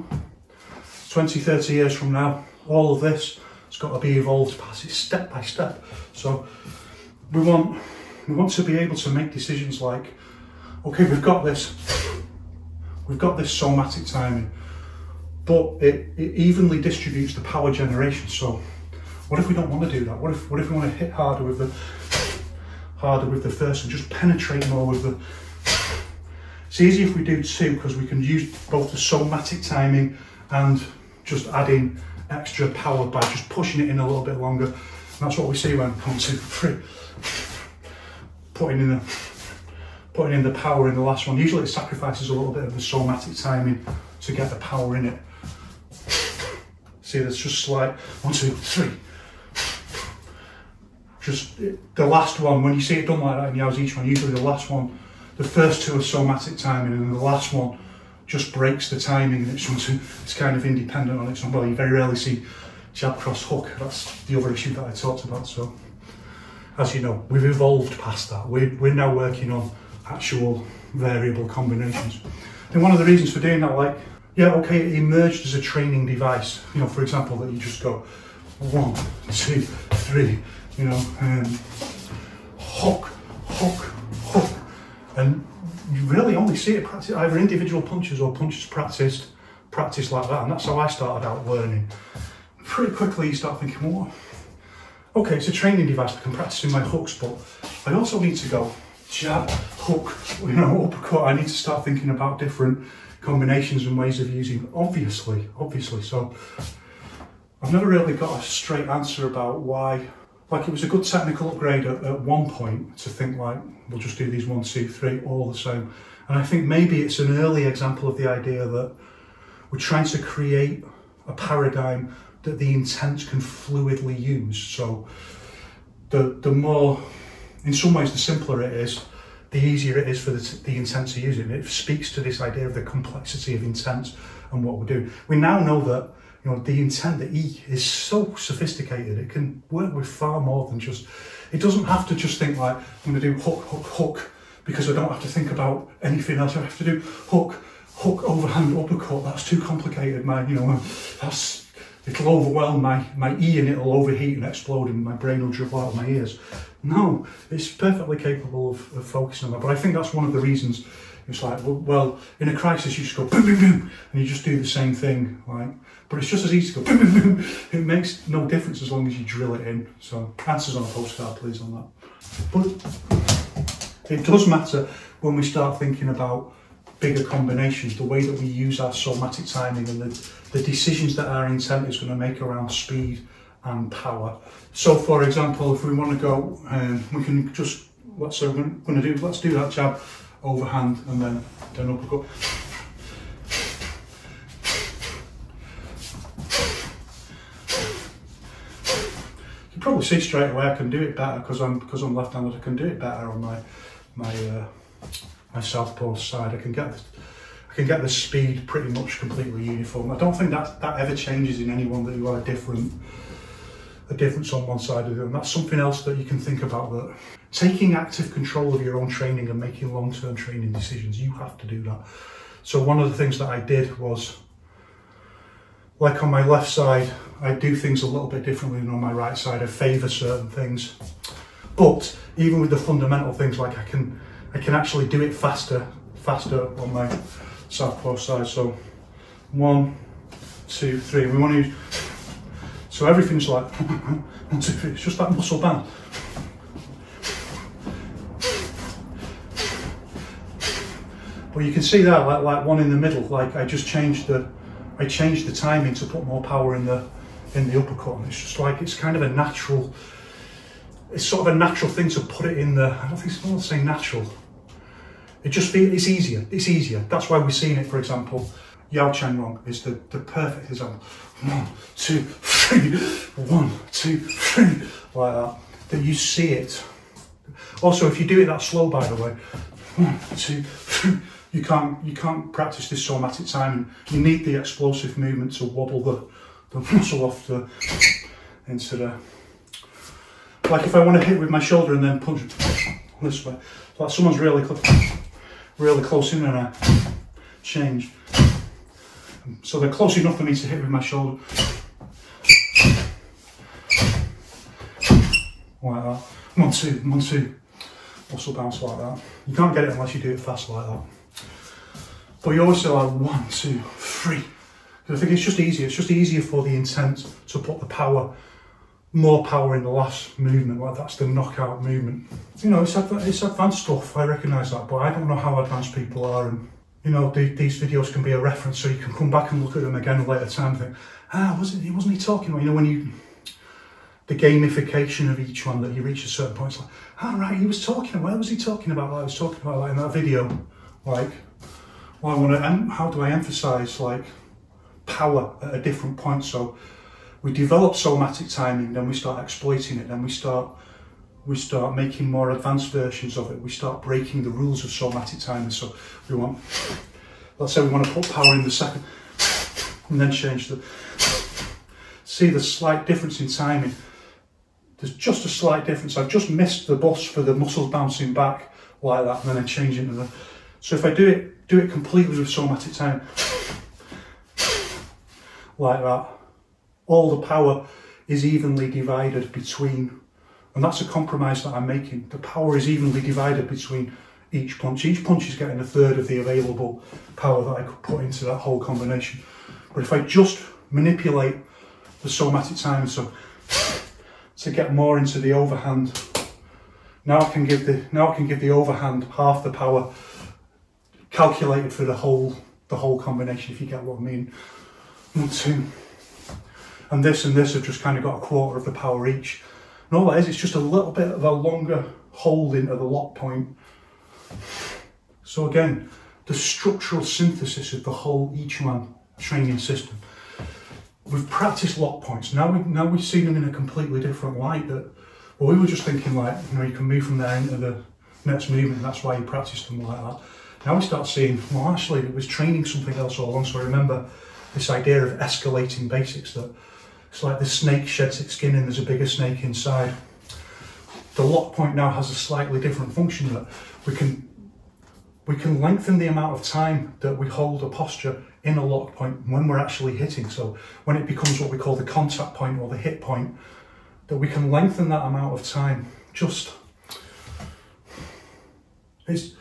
30 years from now, all of this, it's got to be evolved past it step by step. So we want to be able to make decisions like, okay, we've got this somatic timing, but it evenly distributes the power generation. So what if we don't want to do that? What if we want to hit harder with the first and just penetrate more with the... It's easy if we do 2, because we can use both the somatic timing and just adding extra power by just pushing it in a little bit longer. And that's what we see when 1, 2, 3, putting in the power in the last one. Usually it sacrifices a little bit of the somatic timing to get the power in it. See, there's just slight 1, 2, 3. Just the last one, when you see it done like that in Yourself Yiquan, usually the last one, the first 2 are somatic timing, and then the last one just breaks the timing, and it's kind of independent on its own. Well, you very rarely see jab, cross, hook. That's the other issue that I talked about. So, as you know, we've evolved past that. We're now working on actual variable combinations. And one of the reasons for doing that, like, yeah, okay, it emerged as a training device. For example, that you just go 1, 2, 3, hook, hook, hook, and you really only see it practiced either individual punches or punches practiced like that. And that's how I started out learning. Pretty quickly you start thinking, well, okay, it's a training device, I can practice in my hooks, but I also need to go jab, hook, uppercut. I need to start thinking about different combinations and ways of using, obviously. So I've never really got a straight answer about why. Like, it was a good technical upgrade at one point to think like, we'll just do these 1, 2, 3 all the same. And I think maybe it's an early example of the idea that we're trying to create a paradigm that the intent can fluidly use. So the more, in some ways, the simpler it is, the easier it is for the intent to use it. It speaks to this idea of the complexity of intent and what we're doing. We now know that, you know, the intent, the E, is so sophisticated. It can work with far more than just, it doesn't have to just think like, I'm going to do hook, hook, hook, because I don't have to think about anything else. I have to do hook, hook, overhand, uppercut. That's too complicated. It'll overwhelm my E, and it'll overheat and explode, and my brain will dribble out of my ears. No, it's perfectly capable of focusing on that. But I think that's one of the reasons. It's like, well, in a crisis, you just go boom, boom, boom, and you just do the same thing, right? But it's just as easy to go boom, boom, boom. It makes no difference as long as you drill it in. So answers on a postcard, please, on that. But it does matter when we start thinking about bigger combinations, the way that we use our somatic timing and the decisions that our intent is going to make around speed and power. So, for example, if we want to go, we can just, let's do that jab, overhand, and then uppercut. You can probably see straight away I can do it better because I'm left-handed. I can do it better on my southpaw side. I can get the speed pretty much completely uniform. I don't think that ever changes in anyone that you are a difference on one side of it. And that's something else that you can think about, that taking active control of your own training and making long-term training decisions, you have to do that. So one of the things that I did was, like on my left side, I do things a little bit differently than on my right side. I favour certain things. But even with the fundamental things, like I can actually do it faster on my southpaw side. So 1, 2, 3. We want to use, so everything's like 1, 2, 3. It's just that muscle band. But you can see that, like one in the middle, like I changed the timing to put more power in the uppercut. And it's just like, it's kind of a natural, it's sort of a natural thing to put it in the, I don't think it's not saying natural. It just feels, it's easier. That's why we're seeing it, for example, Yao Chang Rong is the perfect example. 1, 2, 3, 1, 2, 3, like that. That you see it. Also, if you do it that slow, by the way, 1, 2, 3, you can't practice this somatic timing. You need the explosive movement to wobble the muscle off into the, like if I want to hit with my shoulder and then punch this way, like someone's really close in and I change. So they're close enough for me to hit with my shoulder. Like that. 1, 2, 1, 2. Muscle bounce like that. You can't get it unless you do it fast like that. But you always say like 1, 2, 3. Because I think it's just easier. It's just easier for the intent to put the power, more power in the last movement. Like that's the knockout movement. You know, it's advanced stuff. I recognise that, but I don't know how advanced people are. And you know, these videos can be a reference, so you can come back and look at them again at a later time and think, wasn't he talking about? You know, when the gamification of each one, that you reach a certain point, it's like, right, he was talking. Where was he talking about? Like, I was talking about like in that video, like. Well, how do I emphasise like power at a different point? So we develop somatic timing, then we start exploiting it, then we start making more advanced versions of it. We start breaking the rules of somatic timing. So let's say we want to put power in the second, and then change see the slight difference in timing. There's just a slight difference. I've just missed the bus for the muscles bouncing back like that, and then I change into the. So if I do it completely with somatic time, like that, all the power is evenly divided between, and that's a compromise that I'm making. The power is evenly divided between each punch. Each punch is getting a third of the available power that I could put into that whole combination. But if I just manipulate the somatic timing, so to get more into the overhand, now I can give the overhand half the power, calculated for the whole combination, if you get what I mean. 1, 2, and this have just kind of got a quarter of the power each. And all that is, it's just a little bit of a longer hold into the lock point. So again, the structural synthesis of the whole Yiquan training system. we've practiced lock points. Now we've seen them in a completely different light. That, well, we were just thinking like, you know, you can move from there into the next movement. That's why you practice them like that. Now we start seeing, well, actually, it was training something else all along. So I remember this idea of escalating basics, that it's like the snake sheds its skin and there's a bigger snake inside. The lock point now has a slightly different function, that we can lengthen the amount of time that we hold a posture in a lock point when we're actually hitting. So when it becomes what we call the contact point or the hit point, that we can lengthen that amount of time. Just, it's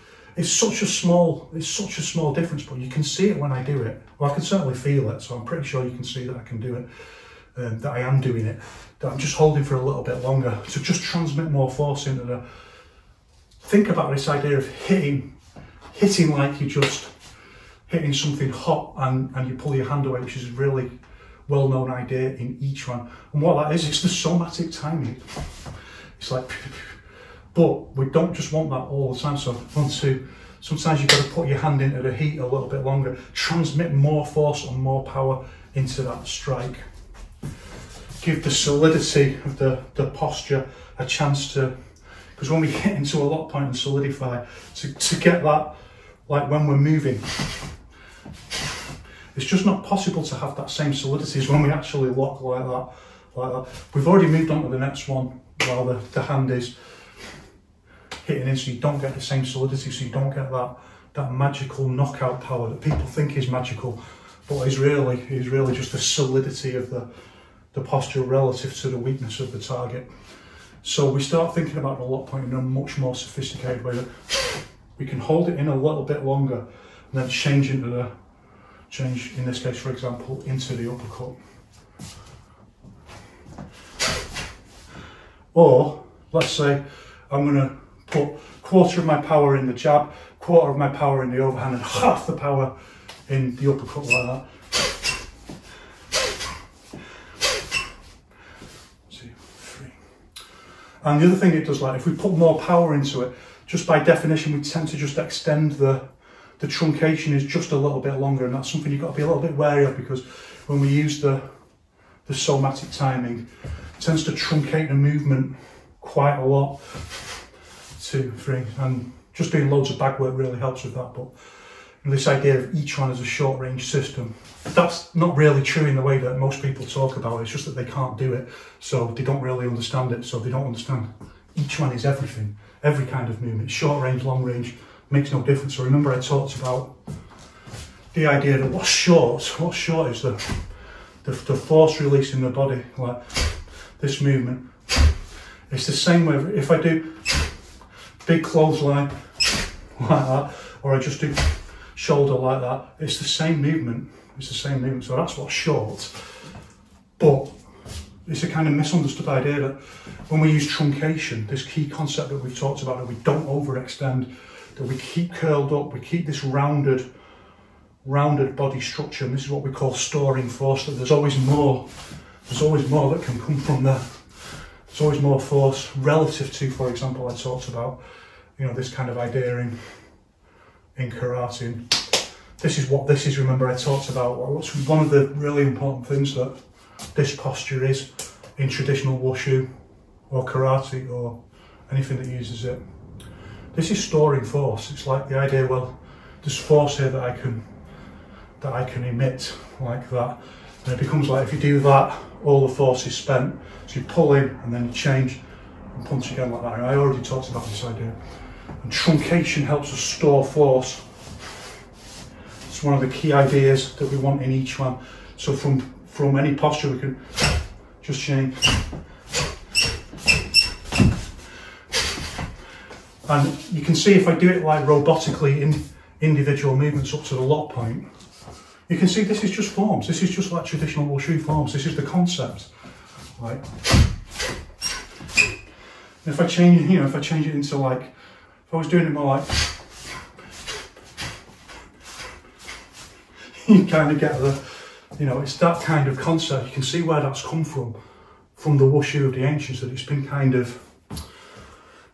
such a small difference, but you can see it when I do it. Well, I can certainly feel it, so I'm pretty sure you can see that I can do it, that I am doing it, that I'm just holding for a little bit longer to just transmit more force into the... Think about this idea of hitting like you're just hitting something hot and you pull your hand away, which is a really well-known idea in Yiquan. And what that is, it's the somatic timing. It's like... But we don't just want that all the time, so sometimes you've got to put your hand into the heat a little bit longer, transmit more force and more power into that strike. Give the solidity of the posture a chance to, because when we hit into a lock point and solidify, to get that, like when we're moving, it's just not possible to have that same solidity as when we actually lock like that. We've already moved on to the next one while the hand is hitting in, so you don't get the same solidity, so you don't get that magical knockout power that people think is magical, but is really just the solidity of the posture relative to the weakness of the target. So we start thinking about the lock point in a much more sophisticated way, that we can hold it in a little bit longer and then change in this case, for example, into the uppercut. Or let's say I'm going to put quarter of my power in the jab, quarter of my power in the overhand, and half the power in the uppercut like that. 2, 3. And the other thing it does, like if we put more power into it, just by definition, we tend to just extend the truncation is just a little bit longer, and that's something you've got to be a little bit wary of, because when we use the somatic timing, it tends to truncate the movement quite a lot. 2, 3, and just doing loads of bag work really helps with that. But this idea of each one as a short range system, that's not really true in the way that most people talk about it. It's just that they can't do it, so they don't really understand it. So they don't understand each one is everything, every kind of movement, short range, long range, makes no difference. So remember I talked about the idea that what's short is the force release in the body, like this movement. It's the same way if I do big clothesline like that, or I just do shoulder like that, it's the same movement. It's the same movement, so that's what's short. But it's a kind of misunderstood idea that when we use truncation, this key concept that we've talked about, that we don't overextend, that we keep curled up, we keep this rounded body structure, and this is what we call storing force, that there's always more that can come from there. There's always more force relative to, for example, I talked about, you know, this kind of idea in karate. And this is what this is. Remember I talked about what's one of the really important things that this posture is in traditional wushu or karate or anything that uses it. This is storing force. It's like the idea, well, there's force here that I can emit like that. And it becomes like if you do that, all the force is spent. So you pull in and then you change and punch again like that. And I already talked about this idea. And truncation helps us store force. It's one of the key ideas that we want in each one. So from any posture we can just change. And you can see if I do it like robotically in individual movements up to the lock point, you can see this is just forms. This is just like traditional wushu forms. This is the concept. Right. And if I change, you know, if I change it into like, if I was doing it more like, you kind of get the, you know, it's that kind of concept. You can see where that's come from the wushu of the ancients, that it's been kind of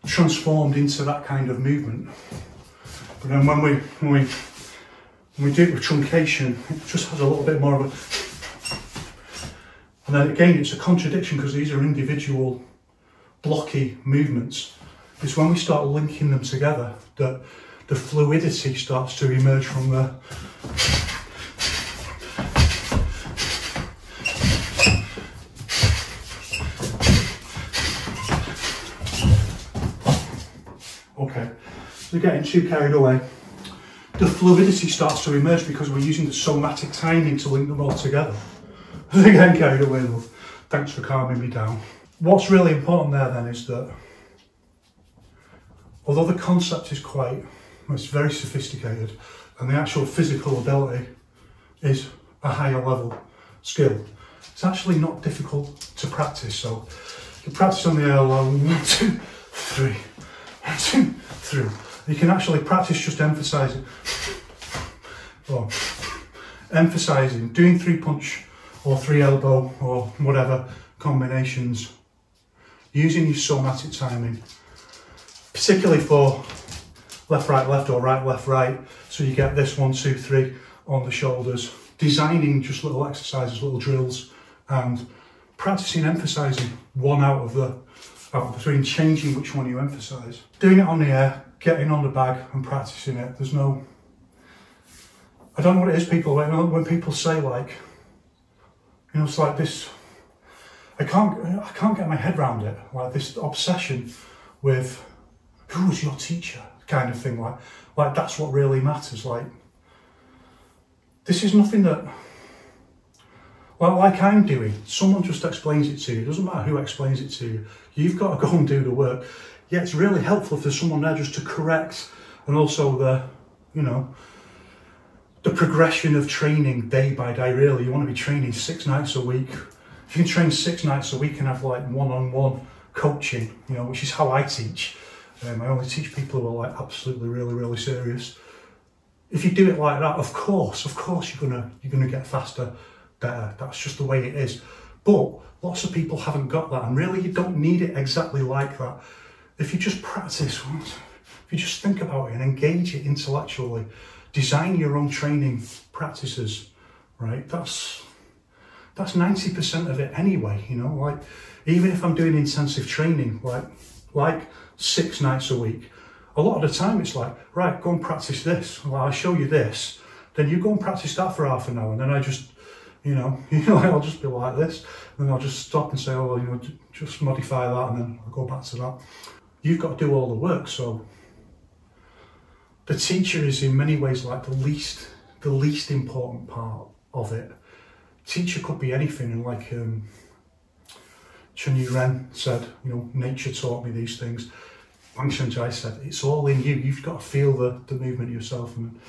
transformed into that kind of movement. But then when we do it with truncation, it just has a little bit more of And then again, it's a contradiction because these are individual blocky movements. It's when we start linking them together that the fluidity starts to emerge from the okay, so getting too carried away. The fluidity starts to emerge because we're using the somatic timing to link them all together. They're getting carried away, love. Thanks for calming me down. What's really important there then is that although the concept is it's very sophisticated and the actual physical ability is a higher level skill, it's actually not difficult to practice. So you practice on the air alone, 1, 2, 3, 1, 2, 3. You can actually practice just emphasising, doing 3 punch or 3 elbow or whatever combinations, using your somatic timing, particularly for left, right or right, left, right. So you get this 1, 2, 3 on the shoulders, designing just little exercises, little drills, and practicing emphasising one out of between, changing which one you emphasise. Doing it on the air, getting on the bag and practicing it. There's no, I don't know what it is, people, when people say like, you know, it's like this, I can't get my head around it, like this obsession with who was your teacher kind of thing, like that's what really matters. Like, this is nothing that, like I'm doing, someone just explains it to you. It doesn't matter who explains it to you. You've got to go and do the work. Yeah, it's really helpful if there's someone there just to correct, and also the progression of training day by day. Really, you want to be training 6 nights a week. If you can train 6 nights a week and have like one-on-one coaching, you know, which is how I teach. I only teach people who are like absolutely really serious. If you do it like that, of course you're gonna get faster, better. That's just the way it is. But lots of people haven't got that, and really you don't need it exactly like that. If you just practice, if you just think about it and engage it intellectually, design your own training practices, right? That's 90% of it anyway, you know, like even if I'm doing intensive training, like 6 nights a week, a lot of the time it's like, right, go and practice this. Well, I show you this, then you go and practice that for half an hour, and then I just, I'll just be like this, and then I'll just stop and say, oh, well, you know, just modify that, and then I'll go back to that. You've got to do all the work. So the teacher is in many ways like the least important part of it. Teacher could be anything, and like Chun Ren said, you know, nature taught me these things. Wang Shenzhai said, it's all in you. You've got to feel the movement yourself. And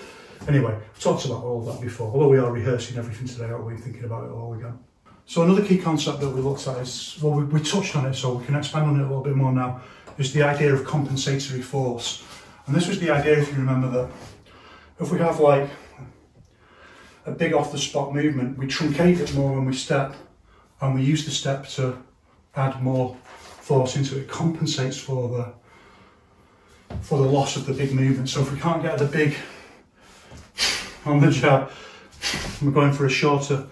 anyway, I've talked about all of that before, although we are rehearsing everything today, aren't we, thinking about it all again. So another key concept that we looked at is, well, we touched on it, so we can expand on it a little bit more now, is the idea of compensatory force. And this was the idea, if you remember, that if we have like a big off-the-spot movement, we truncate it more when we step, and we use the step to add more force into it. It compensates for the loss of the big movement. So if we can't get the big on the jab, we're going for a shorter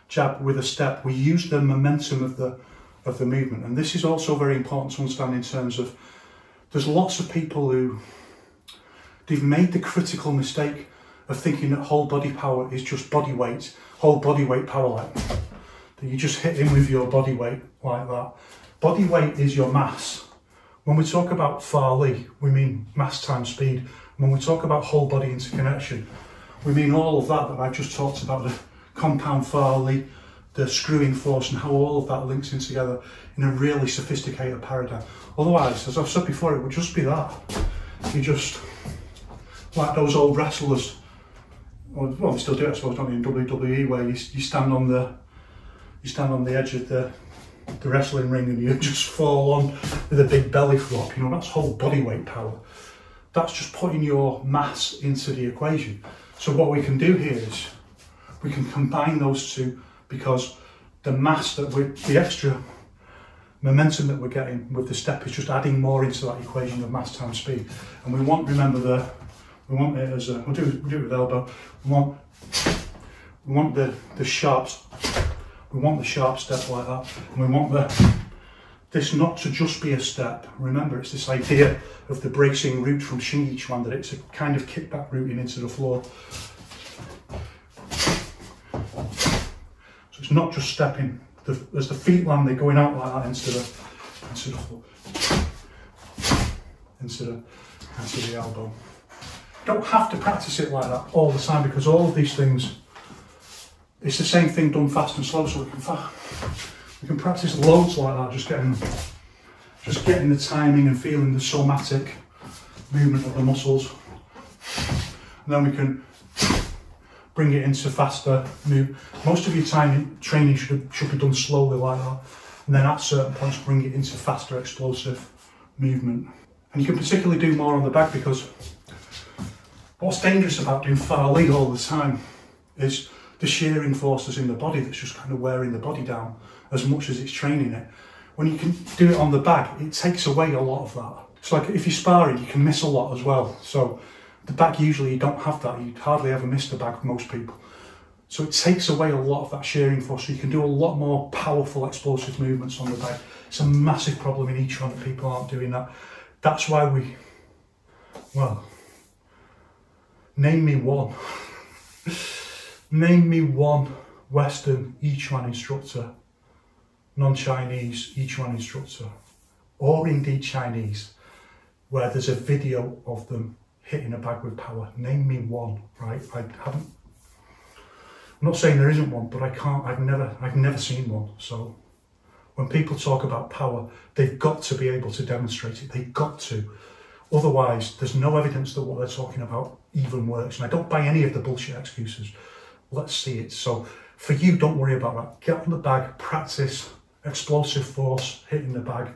jab with a step, we use the momentum of the movement. And this is also very important to understand in terms of, there's lots of people who, they've made the critical mistake of thinking that whole body power is just body weight, whole body weight power, like that you just hit in with your body weight like that. Body weight is your mass. When we talk about Fa Li, we mean mass times speed. When we talk about whole body interconnection, we mean all of that I've just talked about, the compound Fa Li, the screwing force, and how all of that links in together in a really sophisticated paradigm. Otherwise, as I've said before, it would just be that. You just, like those old wrestlers, well they still do it I suppose, don't they, in WWE, where you stand on the edge of the wrestling ring and you just fall on with a big belly flop. You know, that's whole body weight power. That's just putting your mass into the equation. So what we can do here is we can combine those two, because the mass that the extra momentum that we're getting with the step is just adding more into that equation of mass times speed. And we want, remember, we want it as we'll do it with elbow. We want the sharps. We want the sharp step like that, and we want this not to just be a step. Remember, it's this idea of the bracing route from Yourself Yiquan, that it's a kind of kickback routing into the floor. So it's not just stepping. As the feet land, they're going out like that into the floor, into the elbow. You don't have to practice it like that all the time, because all of these things, it's the same thing done fast and slow. So we can practice loads like that, just getting the timing and feeling the somatic movement of the muscles, and then we can bring it into faster move. Most of your training should be done slowly like that, and then at certain points bring it into faster explosive movement. And you can particularly do more on the back, because what's dangerous about doing far lead all the time is the shearing forces in the body that's just kind of wearing the body down as much as it's training it. When you can do it on the back, it takes away a lot of that. It's like if you're sparring, you can miss a lot as well. So the back, usually you don't have that. You hardly ever miss the back with most people. So it takes away a lot of that shearing force, so you can do a lot more powerful explosive movements on the back. It's a massive problem in Yiquan that people aren't doing that. That's why name me one. Name me one Western Yiquan instructor, non-Chinese Yiquan instructor, or indeed Chinese, where there's a video of them hitting a bag with power. Name me one, right? I'm not saying there isn't one, but I've never seen one. So when people talk about power, they've got to be able to demonstrate it. They've got to. Otherwise, there's no evidence that what they're talking about even works. And I don't buy any of the bullshit excuses. Let's see it. So for you, don't worry about that. Get on the bag, practice explosive force hitting the bag.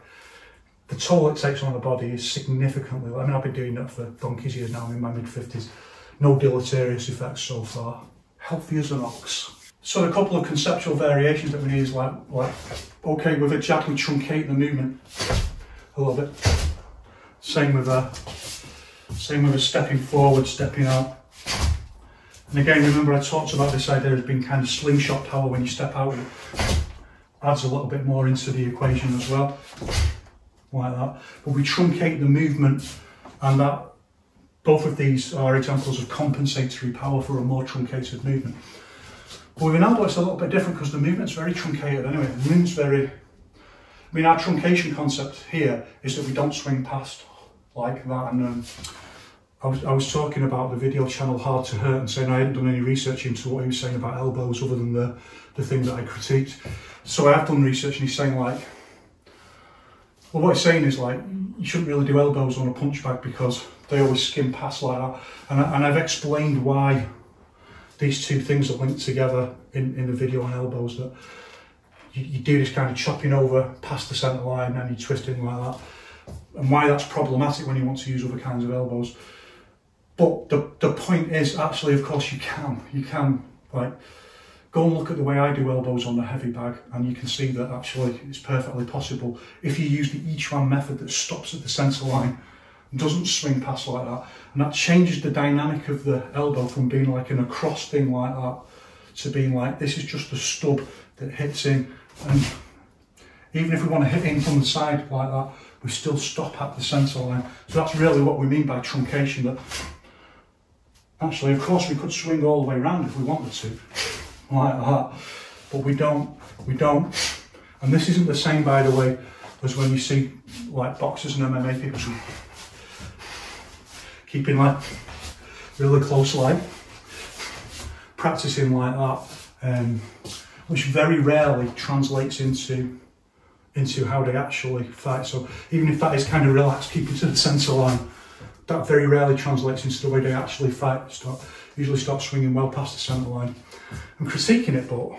The toll it takes on the body is significantly, I mean, I've been doing that for donkey's years now. I'm in my mid-50s. No deleterious effects so far. Healthy as an ox. So a couple of conceptual variations that we need is like okay, with a jab we truncate the movement a little bit. Same with a stepping forward, stepping out. And again, remember I talked about this idea of being kind of slingshot power when you step out. It adds a little bit more into the equation as well, like that. But we truncate the movement, and that both of these are examples of compensatory power for a more truncated movement. But with an elbow, it's a little bit different because the movement's very truncated anyway. The movement's very, I mean, our truncation concept here is that we don't swing past like that. And I was talking about the video channel Hard to Hurt and saying I hadn't done any research into what he was saying about elbows other than the thing that I critiqued. So I have done research, and he's saying like, well, what he's saying is like, you shouldn't really do elbows on a punch bag because they always skim past like that. And I've explained why these two things are linked together in the video on elbows, that you do this kind of chopping over past the centre line and you twist in like that, and why that's problematic when you want to use other kinds of elbows. But the point is, actually, of course, you can like go and look at the way I do elbows on the heavy bag, and you can see that actually it's perfectly possible if you use the Yiquan method that stops at the centre line and doesn't swing past like that, and that changes the dynamic of the elbow from being like an across thing like that to being like, this is just a stub that hits in, and even if we want to hit in from the side like that, we still stop at the centre line. So that's really what we mean by truncation, that actually, of course, we could swing all the way around if we wanted to, like that, but we don't. And this isn't the same, by the way, as when you see like boxers and MMA people keeping like really close line, practicing like that, which very rarely translates into how they actually fight. So even if that is kind of relaxed, keeping to the centre line, that very rarely translates into the way they actually fight. Usually start swinging well past the centre line. I'm critiquing it, but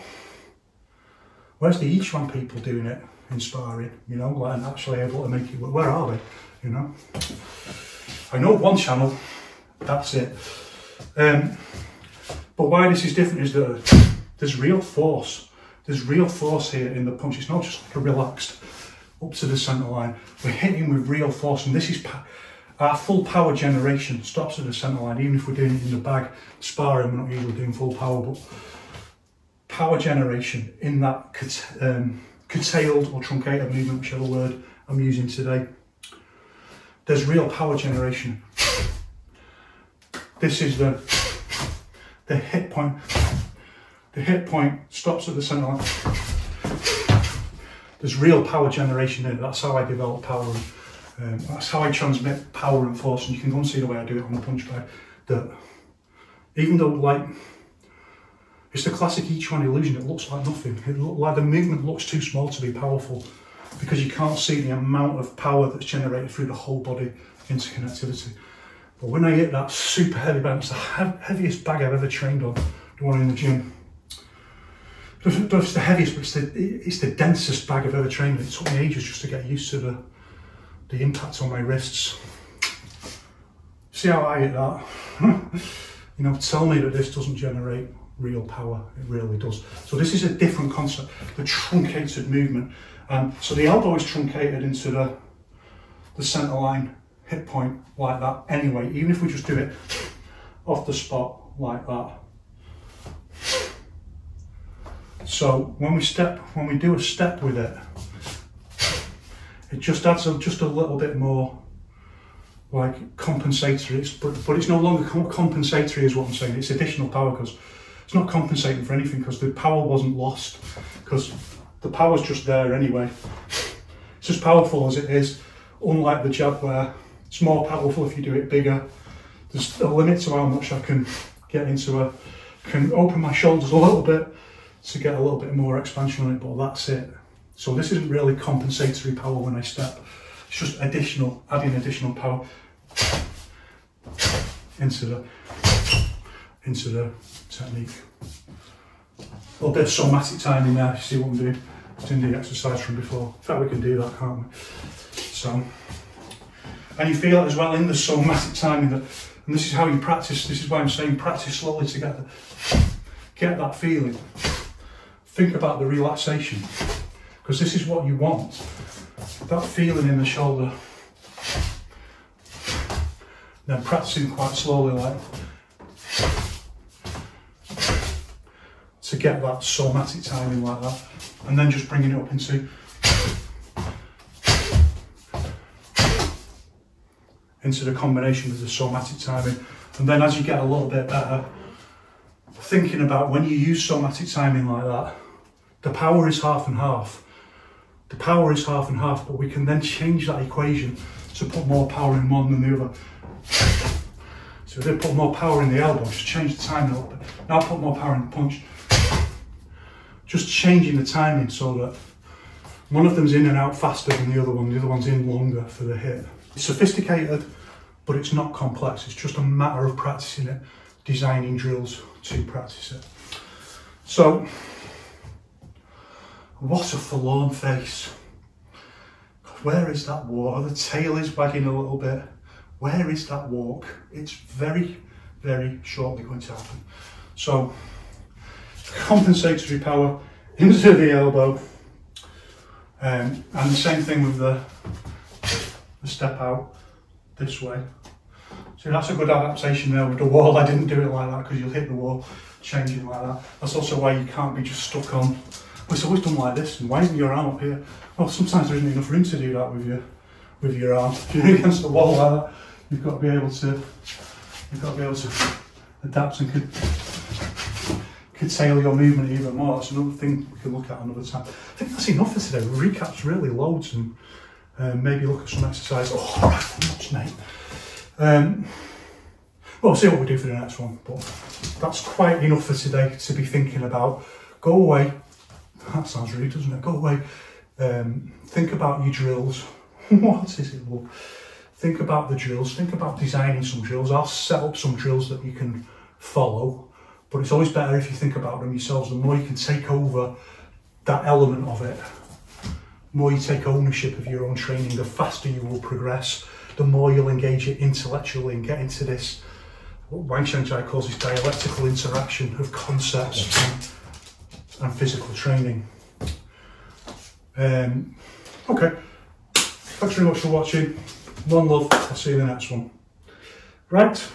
where's the Yiquan people doing it in sparring, you know, like, and actually able to make it work? Where are they, you know? I know one channel, that's it. But why this is different is that there's real force. There's real force here in the punch. It's not just like a relaxed up to the centre line. We're hitting with real force, and this is our full power generation stops at the centre line. Even if we're doing it in the bag, sparring, we're not usually doing full power, but power generation in that curtailed or truncated movement, whichever word I'm using today. There's real power generation. This is the hit point. The hit point stops at the centre line. There's real power generation in it. That's how I develop power. That's how I transmit power and force. And you can go and see the way I do it on the punch bag. That even though, like, it's the classic Yiquan illusion, it looks like nothing. Like the movement looks too small to be powerful because you can't see the amount of power that's generated through the whole body interconnectivity. But when I hit that super heavy bag, it's the heaviest bag I've ever trained on, the one in the gym. It's the heaviest, but it's the densest bag I've ever trained on. It took me ages just to get used to the impact on my wrists. See how I hit that? You know, tell me that this doesn't generate real power. It really does. So this is a different concept, the truncated movement. So the elbow is truncated into the centre line hit point like that anyway, even if we just do it off the spot like that. So when we do a step with it, it just adds just a little bit more like compensatory, but it's no longer compensatory is what I'm saying. It's additional power because it's not compensating for anything because the power wasn't lost because the power's just there anyway. It's as powerful as it is, unlike the jab where it's more powerful if you do it bigger. There's a limit to how much I can get into can open my shoulders a little bit to get a little bit more expansion on it, but that's it. So this isn't really compensatory power when I step. It's just adding additional power into the technique. A little bit of somatic timing there, you see what I'm doing? It's in the exercise from before. In fact, we can do that, can't we? So, and you feel it as well in the somatic timing, and this is how you practice. This is why I'm saying practice slowly to get that feeling. Think about the relaxation, because this is what you want. That feeling in the shoulder. Then practicing quite slowly, like to get that somatic timing like that, and then just bringing it up into the combination with the somatic timing. And then as you get a little bit better, thinking about when you use somatic timing like that, the power is half and half. The power is half and half, but we can then change that equation to put more power in one than the other. So if they put more power in the elbow, just change the timing a little bit. Now put more power in the punch. Just changing the timing so that one of them's in and out faster than the other one's in longer for the hit. It's sophisticated, but it's not complex. It's just a matter of practicing it, designing drills to practice it. So, what a forlorn face. Where is that walk? The tail is wagging a little bit. Where is that walk? It's very, very shortly going to happen. So, compensatory power into the elbow. And the same thing with the step out this way. So that's a good adaptation there with the wall. I didn't do it like that because you'll hit the wall changing like that. That's also why you can't be just stuck on, well, it's always done like this, and why isn't your arm up here? Well, sometimes there isn't enough room to do that with your arm. If you're against the wall like that, you've got to be able to adapt and curtail your movement even more. That's another thing we can look at another time. I think that's enough for today. We recapped really loads and maybe look at some exercise. Oh, all right, much, mate. Well, we'll see what we do for the next one, but that's quite enough for today to be thinking about. Go away. That sounds rude, doesn't it? Go away. Think about your drills. What is it, look? Think about the drills. Think about designing some drills. I'll set up some drills that you can follow, but it's always better if you think about them yourselves. The more you can take over that element of it, the more you take ownership of your own training, the faster you will progress, the more you'll engage it intellectually and get into this, what Wang Shengjai calls this dialectical interaction of concepts and physical training. Okay, thanks very much for watching. One love, I'll see you in the next one. Right.